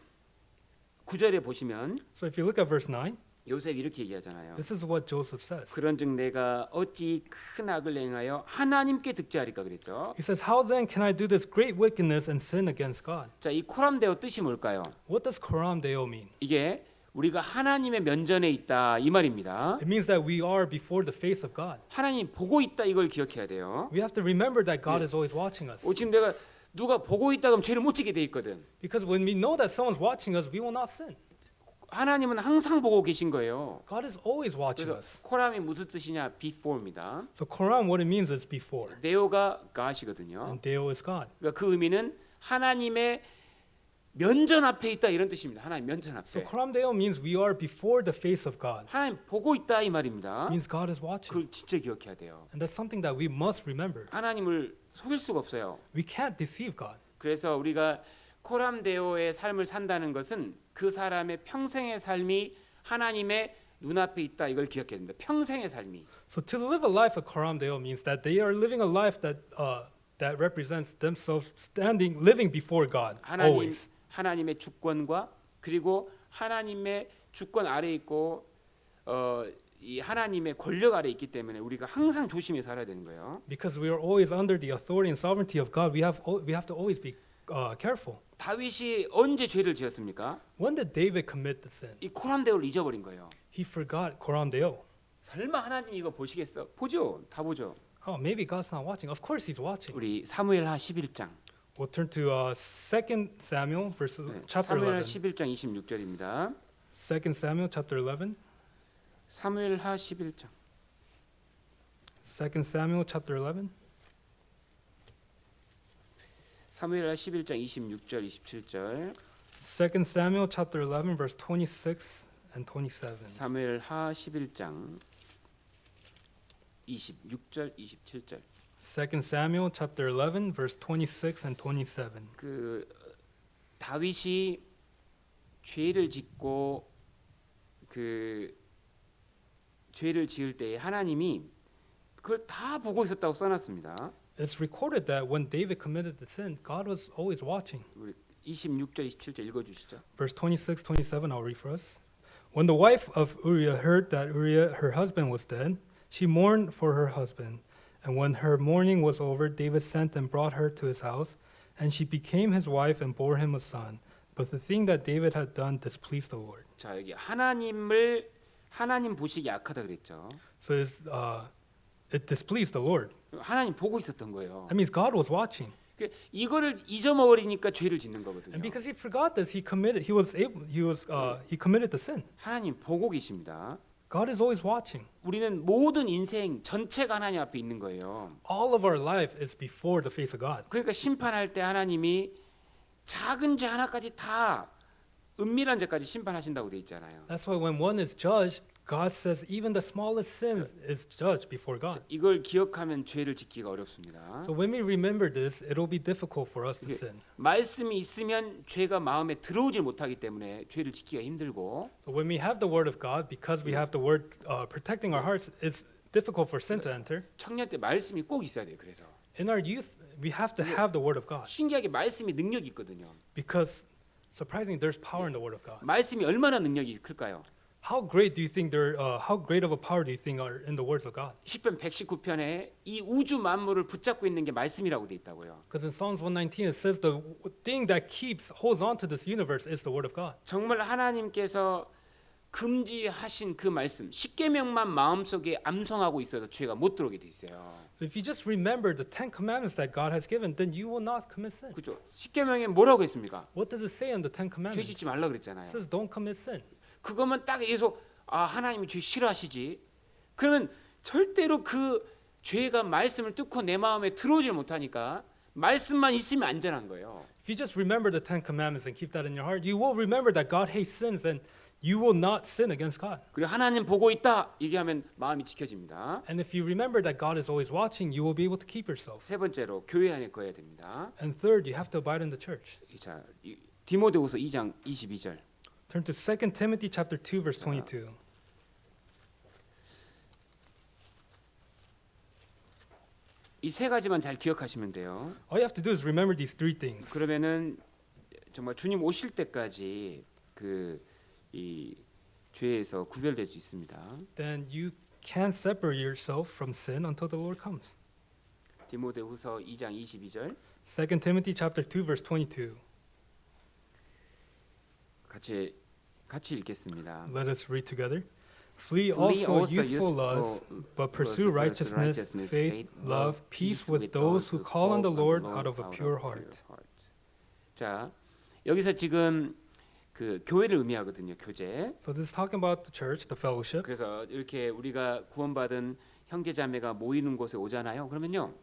9절에 보시면 So if you look at verse 9, 요셉이 이렇게 얘기하잖아요. this is what Joseph says. 그런즉 내가 어찌 큰 악을 행하여 하나님께 득죄하리까 그랬죠. He says, how then can I do this great wickedness and sin against God? 자, 이 코람데오 뜻이 뭘까요? What does Coram Deo mean? 이게 우리가 하나님의 면전에 있다 이 말입니다. It means that we are before the face of God. 하나님 보고 있다 이걸 기억해야 돼요. We have to remember that God is always watching us. 지금 내가 누가 보고 있다 그러면 죄를 못 지게 돼 있거든. Because when we know that someone's watching us, we will not sin. 하나님은 항상 보고 계신 거예요. God is always watching 그래서 us. 코람이 무슨 뜻이냐? before입니다. So Coram, what it means is before, 네오가 God이거든요. and Deo is God. 그러니까 그 의미는 하나님의 면전 앞에 있다 이런 뜻입니다. 하나님 면전 So 앞에. Coram Deo means we are before the face of God. 하나님 보고 있다 이 말입니다. It means God is watching. 그걸 진짜 기억해야 돼요. And that's something that we must remember. 하나님을 속일 수가 없어요. We can't deceive God. 그래서 우리가 코람데오의 삶을 산다는 것은 그 사람의 평생의 삶이 하나님의 눈앞에 있다 이걸 기억해야 됩니다. 평생의 삶이. So to live a life of Coram Deo means that they are living a life that that represents themselves standing, living before God always. 하나님의 주권과 그리고 하나님의 주권 아래에 있고 이 하나님의 권력 아래에 있기 때문에 우리가 항상 조심히 살아야 되는 거예요. Because we are always under the authority and sovereignty of God, we have to always be careful. 다윗이 언제 죄를 지었습니까? When did David commit the sin? 이 코람데오를 잊어버린 거예요. He forgot Koram Deo. 설마 하나님 이거 보시겠어? 보죠. 다 보죠. Oh, maybe God's not watching. Of course He's watching. 우리 사무엘하 11장. We'll turn to 2 Samuel, chapter 사무엘하 11. 11장 26절입니다. 2 Samuel, chapter 11. 사무엘하 11장. 2 Samuel, chapter 11. 사무엘하 11장 26절 27절. 2 Samuel, chapter 11, verse 26 and 27. 사무엘하 11장 26절 27절. 2 Samuel, chapter 11, verse 26 and 27. 그 다윗이 죄를 짓고 그 죄를 지을 때 하나님이 그걸 다 보고 있었다고 써놨습니다. It's recorded that when David committed the sin, God was always watching. 우리 26절 27절 읽어주시죠. Verse 26, 27, I'll read for us. When the wife of Uriah heard that Uriah, her husband, was dead, she mourned for her husband. And when her mourning was over, David sent and brought her to his house, and she became his wife and bore him a son. But the thing that David had done displeased the Lord. 자 여기 하나님 보시기 약하다 그랬죠. So it displeased the Lord. 하나님 보고 있었던 거예요. That means God was watching. 이거를 잊어먹으니까 죄를 짓는 거거든요. And because he forgot this, he committed the sin. 하나님 보고 계십니다. God is always watching. 우리는 모든 인생 전체가 하나님 앞에 있는 거예요. All of our life is before the face of God. 그러니까 심판할 때 하나님이 작은 죄 하나까지 다 은밀한 죄까지 심판하신다고 돼 있잖아요. That's why when one is judged, God says even the smallest sin is judged before God. 이걸 기억하면 죄를 짓기가 어렵습니다. So when we remember this, it will be difficult for us to 이게 sin. 말씀이 있으면 죄가 마음에 들어오질 못하기 때문에 죄를 짓기가 힘들고 So when we have the word of God, because we have the word protecting our hearts, it's difficult for sin to enter. 청년 때 말씀이 꼭 있어야 돼요. 그래서 In our youth, we have to have the word of God 신기하게 말씀이 능력이 있거든요. because surprisingly, there's power in the word of God. 말씀이 얼마나 능력이 클까요? How great of a power do you think are in the words of God? 시편 119편에 이 우주 만물을 붙잡고 있는 게 말씀이라고 돼 있다고요. Because in Psalms 119 it says the thing that holds on to this universe is the word of God. 정말 하나님께서 금지하신 그 말씀 십계명만 마음속에 암송하고 있어도 죄가 못 들어오게 돼 있어요. So if you just remember the 10 commandments that God has given, then you will not commit sin. 그죠? 십계명에 뭐라고 했습니까? What does it say in the 10 죄 commandments? 짓지 말라 It 그랬잖아요. says don't commit sin. 그것만 딱 계속 하나님이 죄 싫어하시지. 그러면 절대로 그 죄가 말씀을 뚫고 내 마음에 들어오질 못하니까 말씀만 있으면 안전한 거예요. If you just remember the 10 commandments and keep that in your heart, you will remember that God hates sins and you will not sin against God. 그리고 하나님 보고 있다 얘기하면 마음이 지켜집니다. And if you remember that God is always watching, you will be able to keep yourself. 세 번째로 교회 안에 거해야 됩니다. And third, you have to abide in the church. 자, 디모데후서 2장 22절. Turn to 2 Timothy chapter 2 verse 22. 이 세 가지만 잘 기억하시면 돼요. All you have to do is remember these three things. 그러면은 정말 주님 오실 때까지 이 죄에서 구별될 수 있습니다. Then you can't separate yourself from sin until the Lord comes. 디모데후서 2장 22절 2 Timothy chapter 2 verse 22. 같이 읽겠습니다. Let us read together. Flee also youthful lusts, but pursue righteousness, faith, love, peace with those who call on the Lord out of a pure heart. 자, 여기서 지금 그 교회를 의미하거든요. 교제. So this is talking about the church, the fellowship. 그래서 이렇게 우리가 구원받은 형제자매가 모이는 곳에 오잖아요. 그러면요.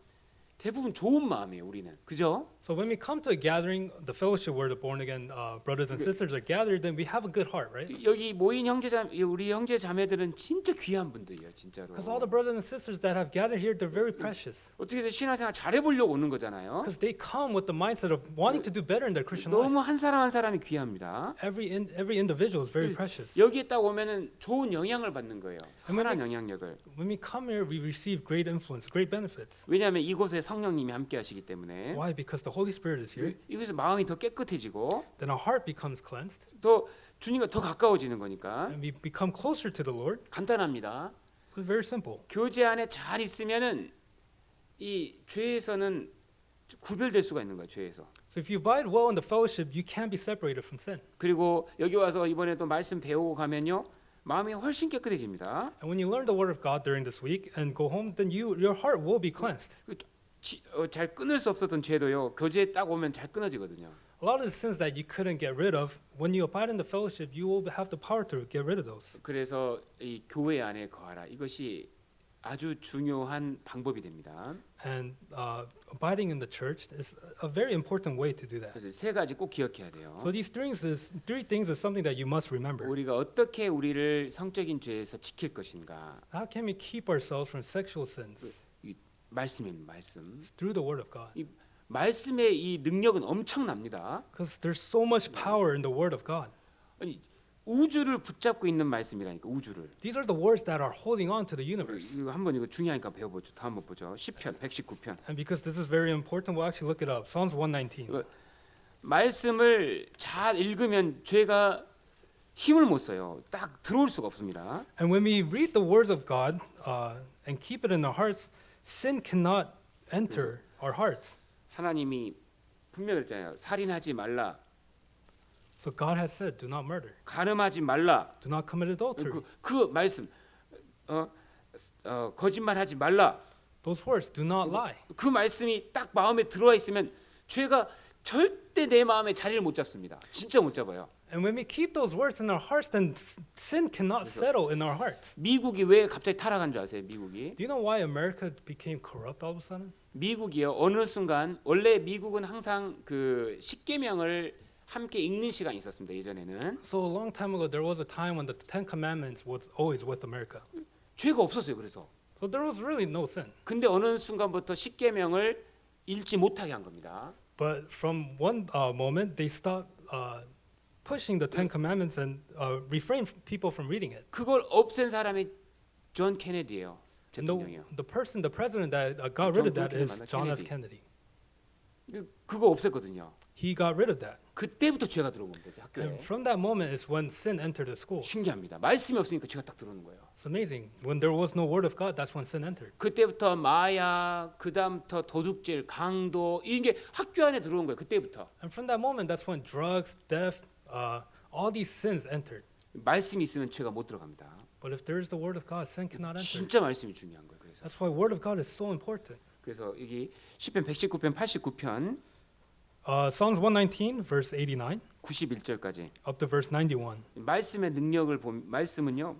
대부분 좋은 마음이에요, 우리는. 그죠? So when we come to a gathering, the fellowship where the born again brothers and sisters are gathered, then we have a good heart, right? 여기 모인 우리 형제자매들은 진짜 귀한 분들이에요, 진짜로. Because all the brothers and sisters that have gathered here, they're very precious. 어떻게든 신앙생활 잘해보려고 오는 거잖아요. Because they come with the mindset of wanting to do better in their Christian life. 너무 한 사람 한 사람이 귀합니다. Every individual is very precious. 여기에 딱 오면은 좋은 영향을 받는 거예요. 선한 영향력을. When we come here, we receive great influence, great benefits. 왜냐하면 이곳에 성령님이 함께 하시기 때문에 Why? Because the Holy Spirit is here. 이것에서 마음이 더 깨끗해지고 Then our heart becomes cleansed, 또 주님과 더 가까워지는 거니까 and we become closer to the Lord. 간단합니다. It's very simple. 교제 안에 잘 있으면은 이 죄에서는 구별될 수가 있는 거예요. 죄에서. So if you abide well in the fellowship, you can be separated from sin. 그리고 여기 와서 이번에도 말씀 배우고 가면요. 마음이 훨씬 깨끗해집니다. And when you learn the word of God during this week and go home, then your heart will be cleansed. 잘 끊을 수 없었던 죄도요. 교제에 딱 오면 잘 끊어지거든요. A lot of the sins that you couldn't get rid of, when you abide in the fellowship, you will have the power to get rid of those. 그래서 이 교회 안에 거하라. 이것이 아주 중요한 방법이 됩니다. And abiding in the church is a very important way to do that. 그래서 세 가지 꼭 기억해야 돼요. So these three things is something that you must remember. 우리가 어떻게 우리를 성적인 죄에서 지킬 것인가? How can we keep ourselves from sexual sins? 말씀입니다. 말씀. Through the word of God. 이 말씀의 이 능력은 엄청납니다. Because there's so much power in the word of God. 아니 우주를 붙잡고 있는 말씀이라니까 우주를. These are the words that are holding on to the universe. 이거 한번 이거 중요하니까 배워보죠. 다음 번 보죠. 10편 119편. And because this is very important, we'll actually look it up. Psalms 119. 이거 말씀을 잘 읽으면 죄가 힘을 못 써요. 딱 들어올 수가 없습니다. And when we read the words of God and keep it in our hearts, sin cannot enter our hearts. 하나님이 분명히 그랬잖아요. 살인하지 말라. So God has said, do not murder. 간음하지 말라. Do not commit adultery. 그 말씀. 거짓말하지 말라. Those words, do not lie. 그 말씀이 딱 마음에 들어와 있으면 죄가 절대 내 마음에 자리를 못 잡습니다. 진짜 못 잡아요. And when we keep those words in our hearts, then sin cannot settle in our hearts. 미국이 왜 갑자기 타락한 줄 아세요? 미국이? Do you know why America became corrupt all of a sudden? 미국이요. 어느 순간 원래 미국은 항상 그 십계명을 함께 읽는 시간이 있었습니다. 예전에는. So a long time ago, there was a time when the Ten Commandments was always with America. 죄가 없었어요. 그래서. So there was really no sin. 근데 어느 순간부터 십계명을 읽지 못하게 한 겁니다. But from one moment, they stopped pushing the Ten Commandments and refrained people from reading it. 그걸 없앤 사람이 존 케네디예요. And 대통령이요. the president that got rid of that is John F. Kennedy. 그거 없앴거든요. He got rid of that. 그때부터 죄가 들어온 겁니다. 학교에. And from that moment is when sin entered the schools. 신기합니다. 말씀이 없으니까 죄가 딱 들어오는 거예요. It's amazing. When there was no word of God, that's when sin entered. 그때부터 마약, 그다음부터 도둑질, 강도 이게 학교 안에 들어온 거예요. 그때부터. And from that moment, that's when drugs, theft, all these sins entered. 말씀이 있으면 죄가 못 들어갑니다. But if there is the word of God, sin cannot enter. 진짜 말씀이 중요한 거예요. 그래서 That's why word of God is so important. 그래서 여기 시편 119편 89편 Psalms 119, verse 89, 91절까지 up to verse 91. 말씀의 능력을 말씀은요.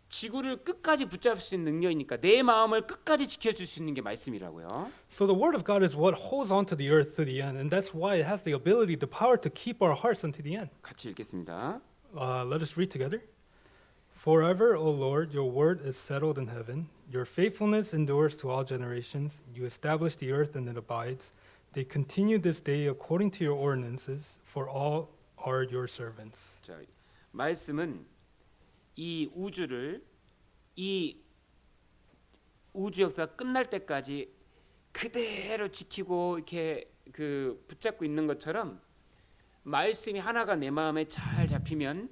지구를 끝까지 붙잡을 수 있는 능력이니까 내 마음을 끝까지 지켜줄 수 있는 게 말씀이라고요. So the word of God is what holds on to the earth to the end, and that's why it has the ability, the power to keep our hearts unto the end. 같이 읽겠습니다. Let us read together. Forever, O Lord, your word is settled in heaven. Your faithfulness endures to all generations. You establish the earth and it abides. They continue this day according to your ordinances, for all are your servants. 자, 말씀은 이 우주를 이 우주 역사 끝날 때까지 그대로 지키고 이렇게 그 붙잡고 있는 것처럼 말씀이 하나가 내 마음에 잘 잡히면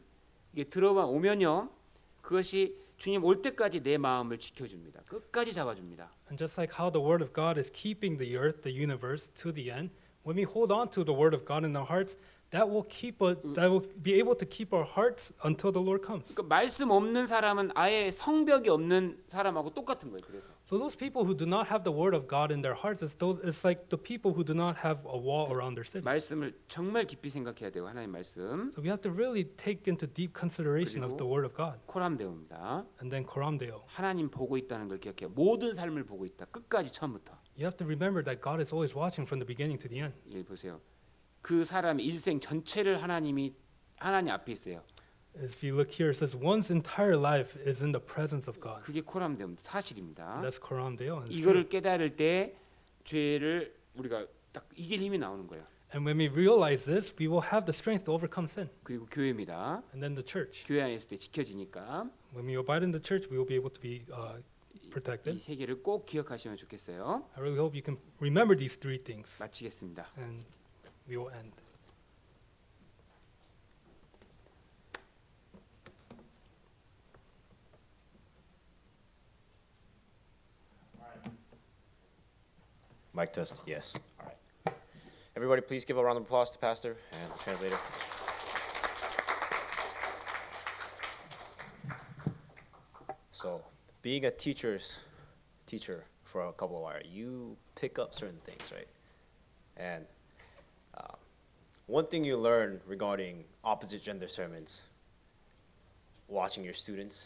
이게 들어와 오면요. 그것이 주님 올 때까지 내 마음을 지켜줍니다. 끝까지 잡아줍니다. And just like how the word of God is keeping the earth, the universe to the end, when we hold on to the word of God in our hearts, that will be able to keep our hearts until the Lord comes. 그러니까 말씀 없는 사람은 아예 성벽이 없는 사람하고 똑같은 거예요. 그래서 So those people who do not have the word of God in their hearts, it's like the people who do not have a wall around their city. 말씀을 정말 깊이 생각해야 돼요. 하나님 말씀. So we have to really take into deep consideration of the word of God. 코람데오입니다. And then Koram Deo. 하나님 보고 있다는 걸 기억해요. 모든 삶을 보고 있다. 끝까지 처음부터. You have to remember that God is always watching from the beginning to the end. 예, 보세요. 그 사람의 일생 전체를 하나님 앞에 있어요. If you look here, it says one's entire life is in the presence of God. 그게 코람데오입니다. 사실입니다. That's Koram Deo. 이거를 깨달을 때 죄를 우리가 딱 이길 힘이 나오는 거예요. And when we realize this, we will have the strength to overcome sin. 그리고 교회입니다. And then the church. 교회 안에 있을 때 지켜지니까 When we abide in the church, we will be able to be 이 protected. 세 개를 꼭 기억하시면 좋겠어요. I really hope you can remember these three things, 마치겠습니다. and we will end. Mic test. Yes. All right. Everybody, please give a round of applause to Pastor and the translator. So, being a teacher for a couple of hours, you pick up certain things, right? And one thing you learn regarding opposite gender sermons, watching your students,